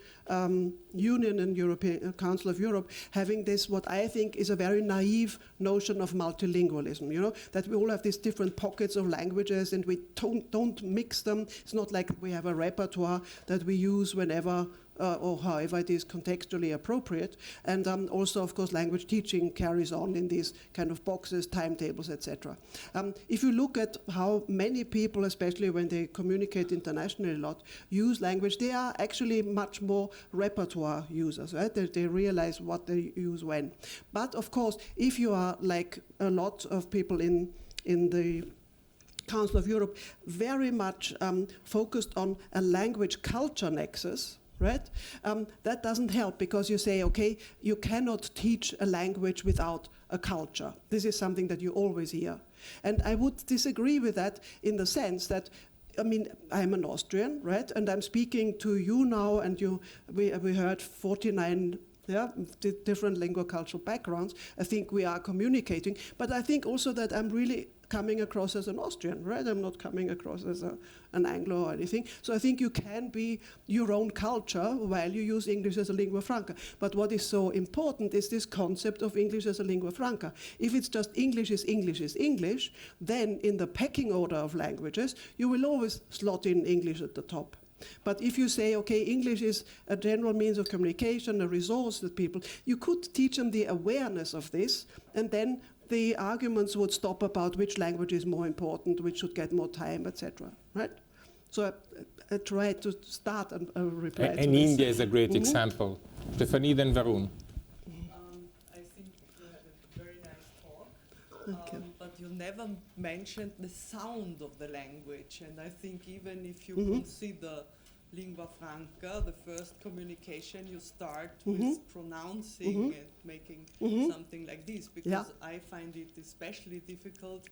Union and European Council of Europe having this, what I think is a very naive notion of multilingualism, you know, that we all have these different pockets of languages and we don't mix them. It's not like we have a repertoire that we use whenever or however it is contextually appropriate. And also, of course, language teaching carries on in these kind of boxes, timetables, etc. If you look at how many people, especially when they communicate internationally a lot, use language, they are actually much more repertoire users, right? They realize what they use when. But of course, if you are like a lot of people in the Council of Europe, very much focused on a language culture nexus, right? That doesn't help because you say, okay, you cannot teach a language without a culture. This is something that you always hear. And I would disagree with that in the sense that, I'm an Austrian, right? And I'm speaking to you now, and we heard 49 different lingua cultural backgrounds. I think we are communicating, but I think also that I'm really coming across as an Austrian, right? I'm not coming across as an Anglo or anything. So I think you can be your own culture while you use English as a lingua franca. But what is so important is this concept of English as a lingua franca. If it's just English is English is English, then in the pecking order of languages, you will always slot in English at the top. But if you say, okay, English is a general means of communication, a resource that people, you could teach them the awareness of this, and then the arguments would stop about which language is more important, which should get more time, etc. Right? So I tried to start a reply to And this. India is a great example. Stephanie, then Varun. I think you had a very nice talk, but you never mentioned the sound of the language. And I think even if you consider lingua franca, the first communication, you start with pronouncing and making something like this, because I find it especially difficult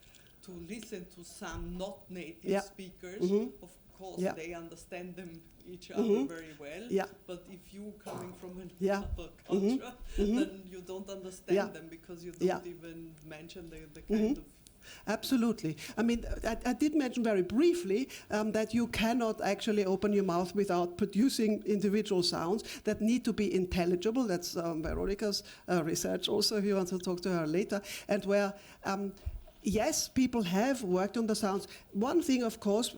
to listen to some not native speakers. Of course, they understand them each other very well, but if you coming from another culture, then you don't understand them because you don't even mention the kind of. Absolutely. I did mention very briefly that you cannot actually open your mouth without producing individual sounds that need to be intelligible. That's Veronica's research also, if you want to talk to her later. And where, yes, people have worked on the sounds. One thing, of course,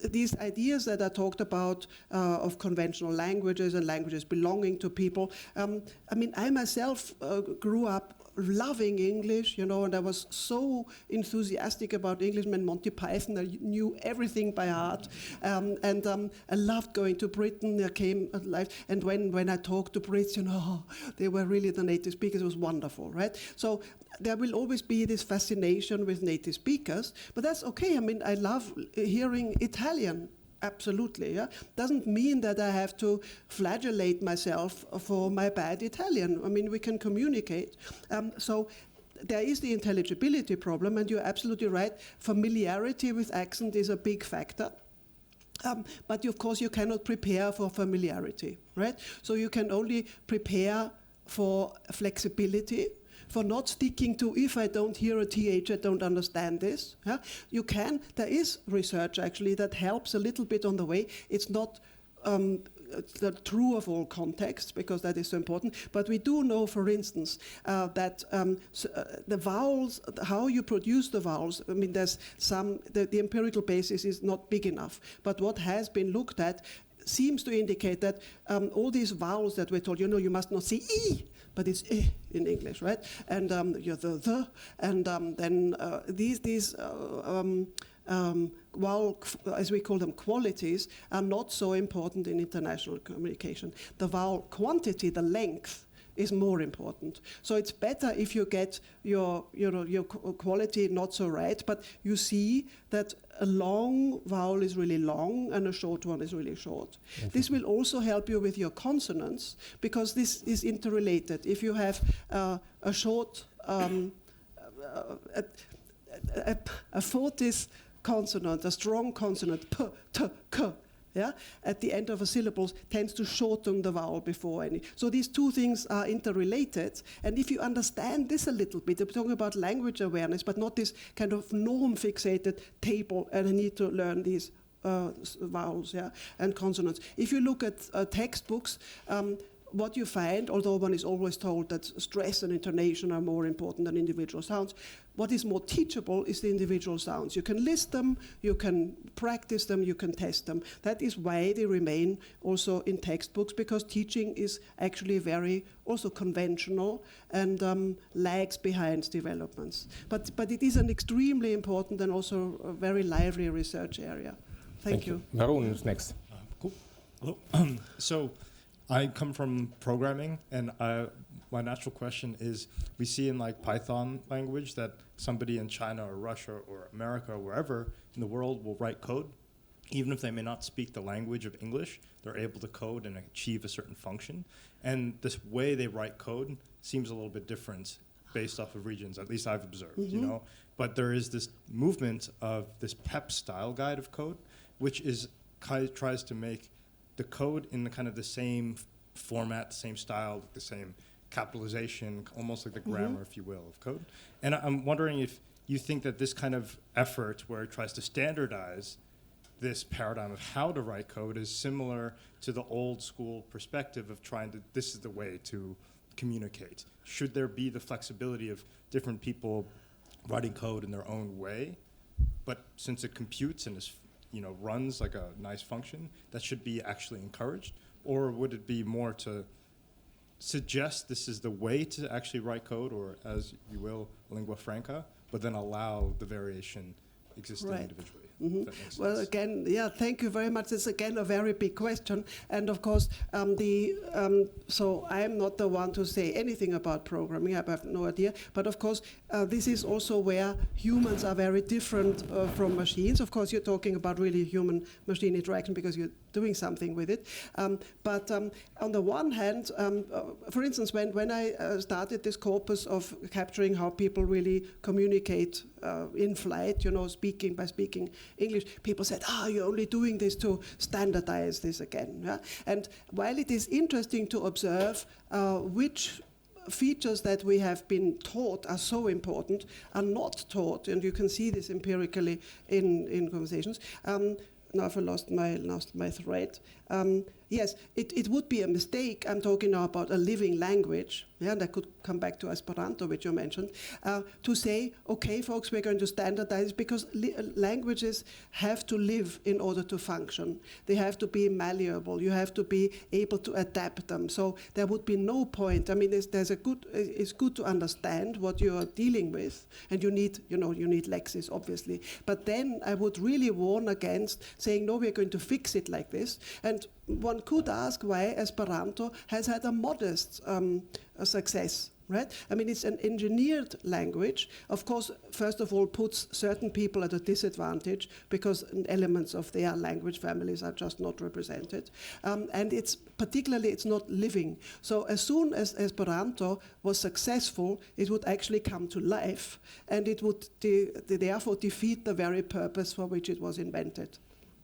these ideas that I talked about of conventional languages and languages belonging to people, I myself grew up loving English, and I was so enthusiastic about English. Monty Python, I knew everything by heart, and I loved going to Britain. I came alive, and when I talked to Brits, they were really the native speakers. It was wonderful, right? So there will always be this fascination with native speakers, but that's okay. I love hearing Italian. Absolutely, yeah. Doesn't mean that I have to flagellate myself for my bad Italian. We can communicate. So there is the intelligibility problem, and you're absolutely right. Familiarity with accent is a big factor. But of course, you cannot prepare for familiarity, right? So you can only prepare for flexibility, for not sticking to, if I don't hear a TH, I don't understand this. Yeah? You can, there is research actually that helps a little bit on the way. It's not true of all contexts, because that is so important. But we do know, for instance, that the vowels, how you produce the vowels, I mean, there's the empirical basis is not big enough. But what has been looked at seems to indicate that all these vowels that we're told, you must not say E, but it's I in English, right? And you're the, and then these vowel, as we call them, qualities, are not so important in international communication. The vowel quantity, the length, is more important. So it's better if you get your quality not so right, but you see that a long vowel is really long and a short one is really short. This will also help you with your consonants, because this is interrelated. If you have a short, a fortis consonant, a strong consonant, p, t, k, yeah, at the end of a syllable, tends to shorten the vowel before any. So these two things are interrelated. And if you understand this a little bit, I'm talking about language awareness, but not this kind of norm-fixated table, and I need to learn these vowels, yeah, and consonants. If you look at textbooks, what you find, although one is always told that stress and intonation are more important than individual sounds, what is more teachable is the individual sounds. You can list them, you can practice them, you can test them. That is why they remain also in textbooks, because teaching is actually very also conventional and lags behind developments. But it is an extremely important and also a very lively research area. Thank you. Varun is next. Cool. Hello. So I come from programming, and my natural question is, we see in like Python language that somebody in China or Russia or America or wherever in the world will write code. Even if they may not speak the language of English, they're able to code and achieve a certain function. And this way they write code seems a little bit different based off of regions, at least I've observed, you know. But there is this movement of this PEP style guide of code, which is tries to make the code in the kind of the same format, the same style, the same capitalization, almost like the grammar, if you will, of code. And I'm wondering if you think that this kind of effort where it tries to standardize this paradigm of how to write code is similar to the old school perspective of trying to, this is the way to communicate. Should there be the flexibility of different people writing code in their own way, but since it computes and is, runs like a nice function, that should be actually encouraged? Or would it be more to suggest this is the way to actually write code, or as you will, lingua franca, but then allow the variation existing individually? Well, again, yeah, thank you very much. It's again a very big question, and of course, so I'm not the one to say anything about programming. I have no idea. But of course, this is also where humans are very different from machines. Of course, you're talking about really human-machine interaction because you're doing something with it. But on the one hand, for instance, when I started this corpus of capturing how people really communicate in flight, speaking English, people said, you're only doing this to standardize this again. Yeah? And while it is interesting to observe which features that we have been taught are so important are not taught, and you can see this empirically in conversations. Now I've lost my thread. Yes, it would be a mistake. I'm talking now about a living language, and I could come back to Esperanto, which you mentioned, to say, okay, folks, we're going to standardize, because languages have to live in order to function. They have to be malleable. You have to be able to adapt them. So there would be no point. I mean, it's good to understand what you are dealing with, and you need lexis, obviously. But then I would really warn against saying, no, we're going to fix it like this. And one could ask why Esperanto has had a modest success, right? I mean, it's an engineered language. Of course, first of all, puts certain people at a disadvantage because elements of their language families are just not represented. And it's not living. So as soon as Esperanto was successful, it would actually come to life, and it would therefore defeat the very purpose for which it was invented.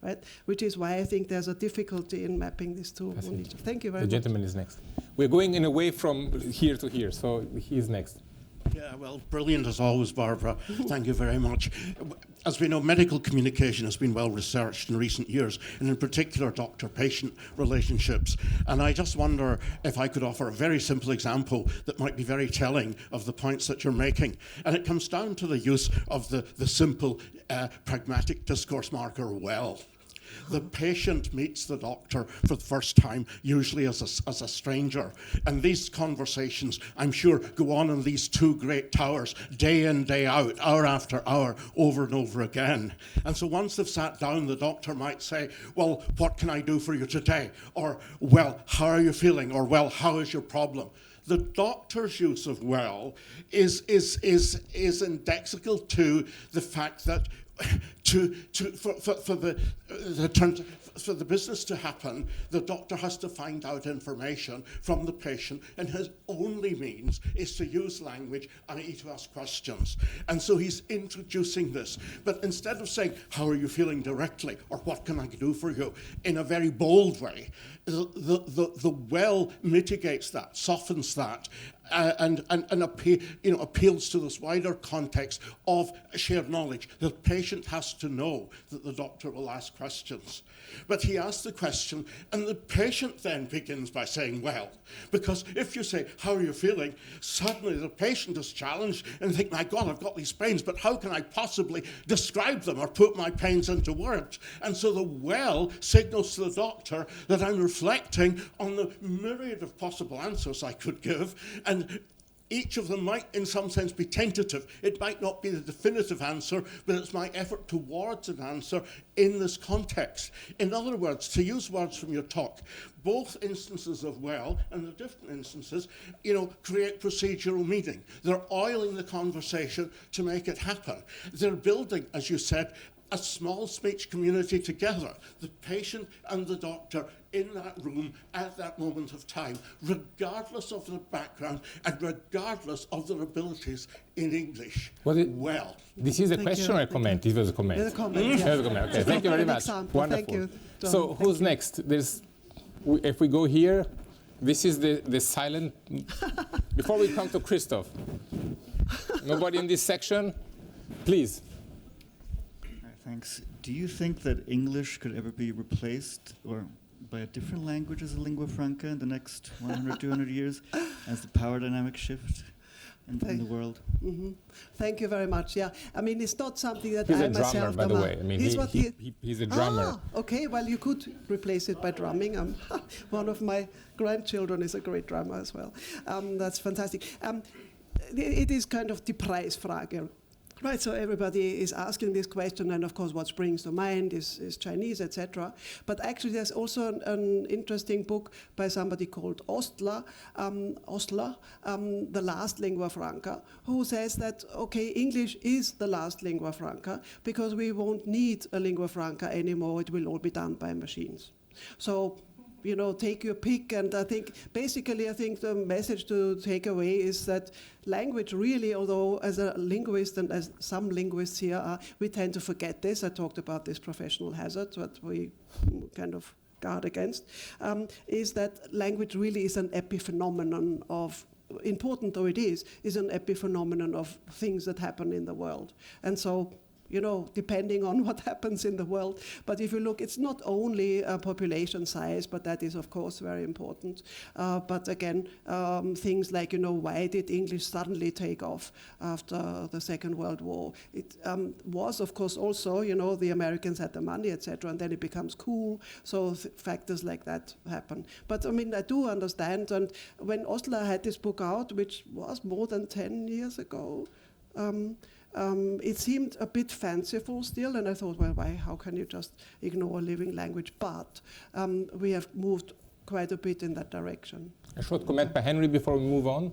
Right? Which is why I think there's a difficulty in mapping these two. Thank you very much. The gentleman is next. We're going in a way from here to here, so he's next. Yeah, well, brilliant as always, Barbara. Thank you very much. As we know, medical communication has been well researched in recent years, and in particular doctor-patient relationships. And I just wonder if I could offer a very simple example that might be very telling of the points that you're making. And it comes down to the use of the simple pragmatic discourse marker, well. The patient meets the doctor for the first time, usually as a stranger. And these conversations, I'm sure, go on in these two great towers, day in, day out, hour after hour, over and over again. And so once they've sat down, the doctor might say, well, what can I do for you today? Or, well, how are you feeling? Or, well, how is your problem? The doctor's use of well is indexical to the fact that for the business to happen, the doctor has to find out information from the patient, and his only means is to use language, i.e. to ask questions. And so he's introducing this. But instead of saying, how are you feeling directly, or what can I do for you, in a very bold way, the well mitigates that, softens that, and appeals to this wider context of shared knowledge. The patient has to know that the doctor will ask questions. But he asks the question, and the patient then begins by saying, well, because if you say, how are you feeling, suddenly the patient is challenged and think, my God, I've got these pains, but how can I possibly describe them or put my pains into words? And so the well signals to the doctor that I'm reflecting on the myriad of possible answers I could give, and each of them might, in some sense, be tentative. It might not be the definitive answer, but it's my effort towards an answer in this context. In other words, to use words from your talk, both instances of well and the different instances, create procedural meaning. They're oiling the conversation to make it happen. They're building, as you said, a small speech community together, the patient and the doctor in that room at that moment of time, regardless of their background and regardless of their abilities in English. Well. This is a question or a comment? This was a comment. It's a comment. Yeah. A comment. Okay, thank you very much. Wonderful. Thank you. So who's next? If we go here, this is the silent. Before we come to Christoph. Nobody in this section? Please. Thanks. Do you think that English could ever be replaced or by a different language as a lingua franca in the next 100, 200 years as the power dynamic shift in the world? Mm-hmm. Thank you very much. Yeah, I mean, it's not something that he's I a drummer, myself... by the way. I mean, he's a drummer. Okay, well, you could replace it by drumming. One of my grandchildren is a great drummer as well. That's fantastic. It is kind of die Preisfrage. Right, so everybody is asking this question, and of course what springs to mind is Chinese, etc. But actually there's also an interesting book by somebody called Ostler, The Last Lingua Franca, who says that, okay, English is the last lingua franca because we won't need a lingua franca anymore, it will all be done by machines. So, take your pick, and I think the message to take away is that language really, although as a linguist and as some linguists here are, we tend to forget this. I talked about this professional hazard that we kind of guard against, is that language really is an epiphenomenon of, important though it is an epiphenomenon of things that happen in the world. And so, depending on what happens in the world. But if you look, it's not only population size, but that is, of course, very important. But again, things like, why did English suddenly take off after the Second World War? It was, of course, also, the Americans had the money, etc., and then it becomes cool. So factors like that happen. But, I mean, I do understand. And when Ostler had this book out, which was more than 10 years ago, it seemed a bit fanciful still, and I thought, well, how can you just ignore a living language? But we have moved quite a bit in that direction. A short comment by Henry before we move on.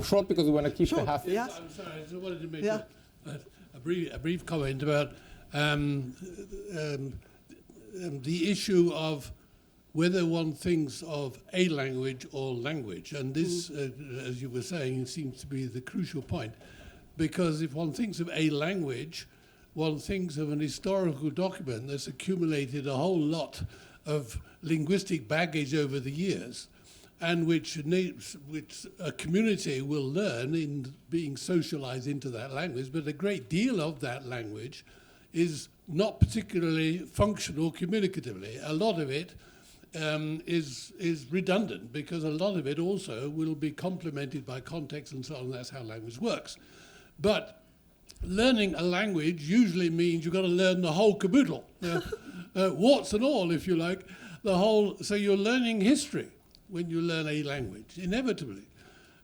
Short, because we want to keep the half. Yeah. I'm sorry, I just wanted to make a brief comment about the issue of whether one thinks of a language or language. And this, as you were saying, seems to be the crucial point. Because if one thinks of a language, one thinks of an historical document that's accumulated a whole lot of linguistic baggage over the years. and which a community will learn in being socialized into that language, but a great deal of that language is not particularly functional communicatively. A lot of it is redundant, because a lot of it also will be complemented by context and so on. That's how language works. But learning a language usually means you've got to learn the whole caboodle, warts and all, if you like, so you're learning history when you learn a language, inevitably.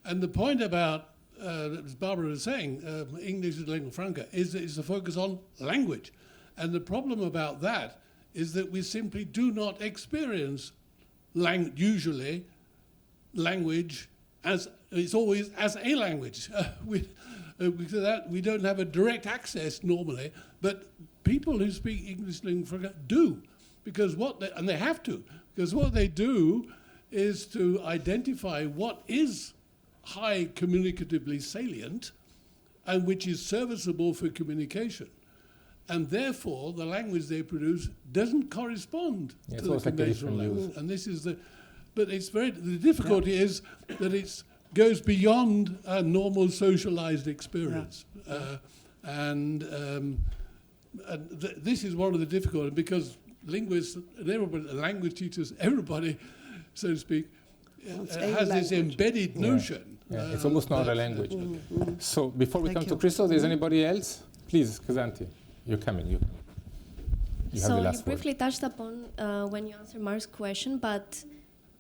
And the point about, as Barbara was saying, English is lingua franca, is to focus on language. And the problem about that is that we simply do not experience usually language as it's always as a language. We don't have a direct access normally, but people who speak English lingua franca do, because and they have to, because what they do is to identify what is high communicatively salient and which is serviceable for communication. And therefore, the language they produce doesn't correspond to the conventional language. And this is but the difficulty is that it goes beyond a normal socialized experience. This is one of the difficulties, because linguists and everybody, language teachers, everybody, so to speak, has this embedded notion. It's almost not a language. So before we come to Crystal, is anybody else? Please, Kazanti. You're coming. You have the last you briefly touched upon when you answered Mark's question, but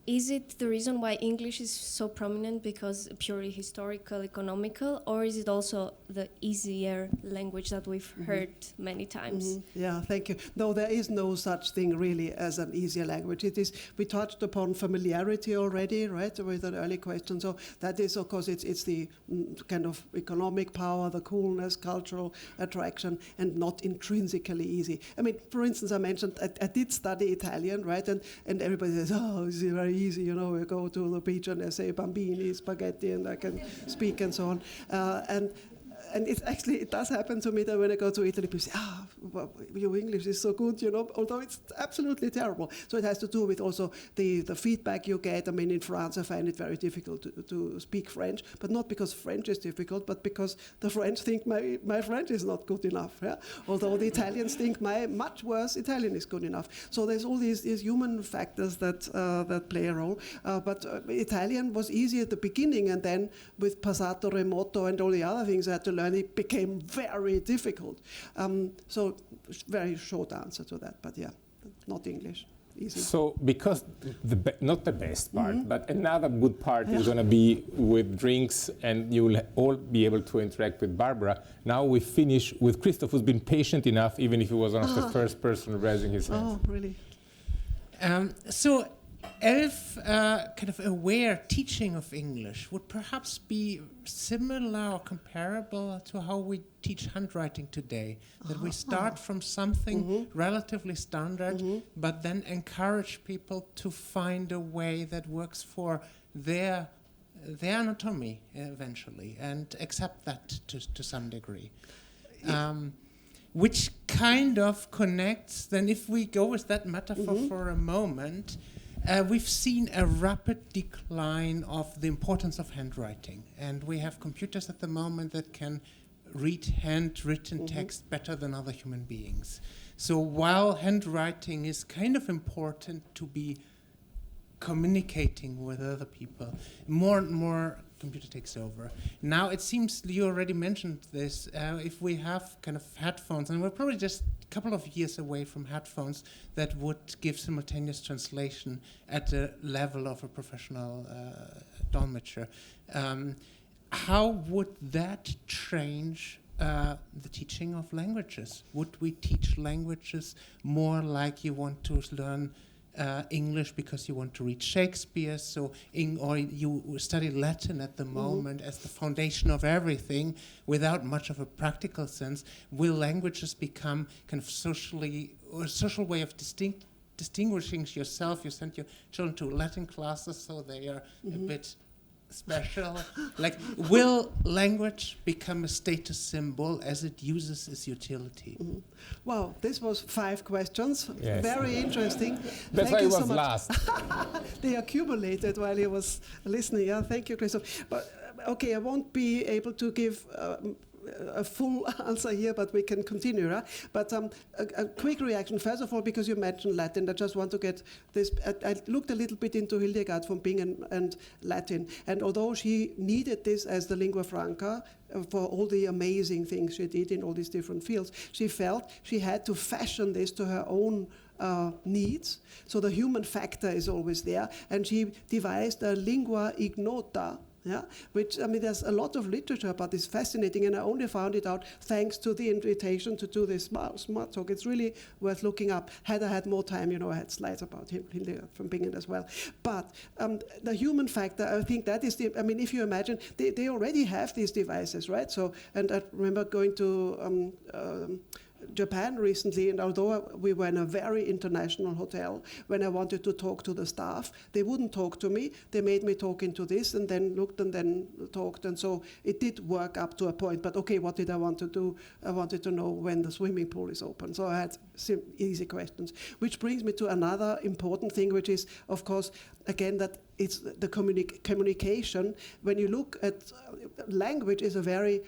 is it the reason why English is so prominent because purely historical, economical, or is it also the easier language that we've heard many times? Yeah, thank you. No, there is no such thing really as an easier language. It is. We touched upon familiarity already, right, with an early question. So that is, of course, it's the kind of economic power, the coolness, cultural attraction, and not intrinsically easy. I mean, for instance, I mentioned I did study Italian, right, and everybody says, oh, it's very easy, you know, we go to the beach and they say bambini, spaghetti, and I can speak and so on. And it's actually, it does happen to me that when I go to Italy, people say, well, your English is so good, you know, although it's absolutely terrible. So it has to do with also the feedback you get. I mean, in France, I find it very difficult to speak French, but not because French is difficult, but because the French think my French is not good enough. Yeah? Although the Italians think my much worse Italian is good enough. So there's all these human factors that play a role. But Italian was easy at the beginning, and then with passato remoto and all the other things I had to learn, it became very difficult. So very short answer to that, but yeah, not English. Easy. So because not the best part, but another good part is going to be with drinks, and you will all be able to interact with Barbara. Now we finish with Christoph, who's been patient enough, even if he was not the first person raising his hand. Oh, really? So kind of aware teaching of English would perhaps be similar or comparable to how we teach handwriting today. That we start from something relatively standard, but then encourage people to find a way that works for their anatomy eventually, and accept that to some degree. Which kind of connects, then if we go with that metaphor for a moment, we've seen a rapid decline of the importance of handwriting. And we have computers at the moment that can read handwritten text better than other human beings. So while handwriting is kind of important to be communicating with other people, more and more computer takes over. Now it seems, you already mentioned this, if we have kind of headphones, and we're probably just a couple of years away from headphones that would give simultaneous translation at the level of a professional dolmetscher. How would that change the teaching of languages? Would we teach languages more like you want to learn English because you want to read Shakespeare, or you study Latin at the moment as the foundation of everything without much of a practical sense? Will languages become kind of a social way of distinguishing yourself? You send your children to Latin classes, so they are a bit special? Like, will language become a status symbol as it uses its utility? Wow, this was 5 questions. Yes. Very interesting. That's Thank why you it was so much. last. They accumulated while he was listening. Yeah, thank you, Christoph. But okay, I won't be able to give a full answer here, but we can continue. Right? But a quick reaction. First of all, because you mentioned Latin, I just want to get this. I looked a little bit into Hildegard von Bingen and Latin, and although she needed this as the lingua franca for all the amazing things she did in all these different fields, she felt she had to fashion this to her own needs. So the human factor is always there, and she devised a lingua ignota. Yeah, which, I mean, there's a lot of literature about this, fascinating, and I only found it out thanks to the invitation to do this SMART talk. It's really worth looking up. Had I had more time, I had slides about him from Bingen as well. But the human factor, I think that is if you imagine, they already have these devices, right? So, and I remember going to Japan recently, and although we were in a very international hotel, when I wanted to talk to the staff, they wouldn't talk to me. They made me talk into this, and then looked and then talked, and so it did work up to a point. But okay, what did I want to do? I wanted to know when the swimming pool is open. So I had easy questions, which brings me to another important thing, which is, of course, again, that it's the communication. When you look at language, is a very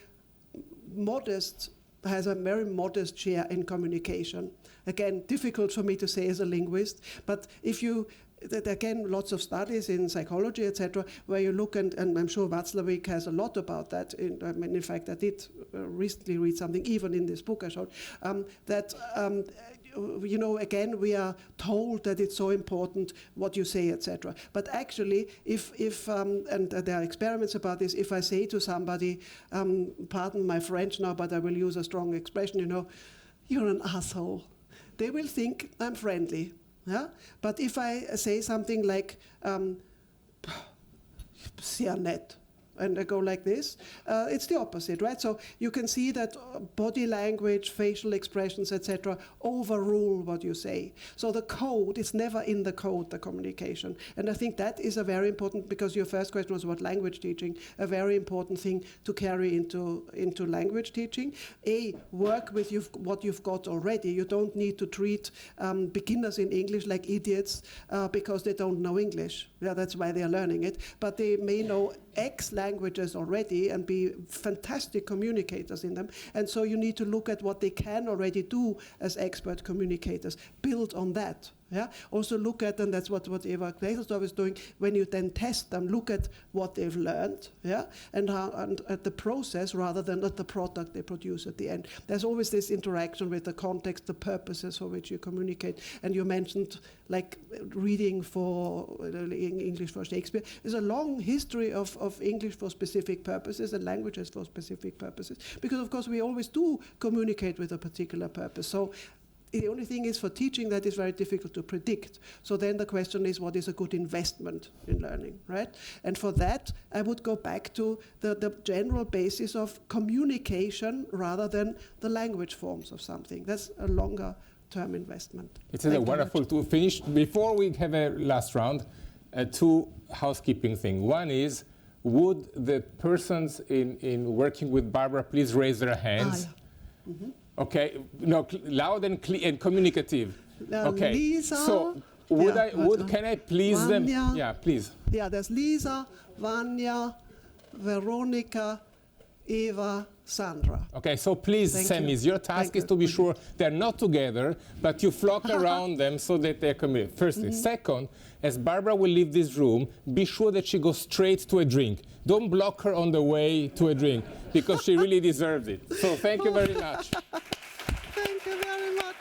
modest has a very modest share in communication. Again, difficult for me to say as a linguist, but if you, again, lots of studies in psychology, etc., where you look, and I'm sure Václavík has a lot about that. In fact, I did recently read something, even in this book I showed, again, we are told that it's so important what you say, etc. But actually, if and there are experiments about this, if I say to somebody, pardon my French now, but I will use a strong expression, you're an asshole, they will think I'm friendly. Yeah? But if I say something like, sehr nett, and I go like this, it's the opposite, right? So you can see that body language, facial expressions, etc., overrule what you say. So the code is never in the code, the communication. And I think that is a very important, because your first question was about language teaching, a very important thing to carry into language teaching. Work with what you've got already. You don't need to treat beginners in English like idiots because they don't know English. Yeah, that's why they're learning it. But they may know X languages already and be fantastic communicators in them. And so you need to look at what they can already do as expert communicators. Build on that. Yeah? Also look at, and that's what Eva Kleisersdorf is doing, when you then test them, look at what they've learned, yeah, and at the process rather than at the product they produce at the end. There's always this interaction with the context, the purposes for which you communicate. And you mentioned like reading for English for Shakespeare. There's a long history of English for specific purposes and languages for specific purposes, because of course we always do communicate with a particular purpose. So the only thing is, for teaching, that is very difficult to predict. So then the question is, what is a good investment in learning, right? And for that, I would go back to the general basis of communication rather than the language forms of something. That's a longer term investment. It's wonderful to finish. Before we have a last round, 2 housekeeping things. One is, would the persons in working with Barbara please raise their hands? Yeah. Mm-hmm. Okay, no, loud and clear and communicative. Okay, Lisa, so can I please Vanya, them? Yeah, please. Yeah, there's Lisa, Vanya, Veronica, Eva, Sandra. Okay, so please, Semis, your task is to be sure they're not together, but you flock around them so that they're committed. Firstly. Second, as Barbara will leave this room, be sure that she goes straight to a drink. Don't block her on the way to a drink, because she really deserves it. So thank you very much. Thank you very much.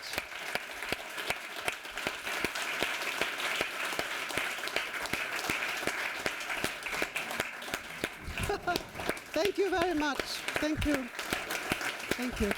Thank you very much. Thank you. Thank you.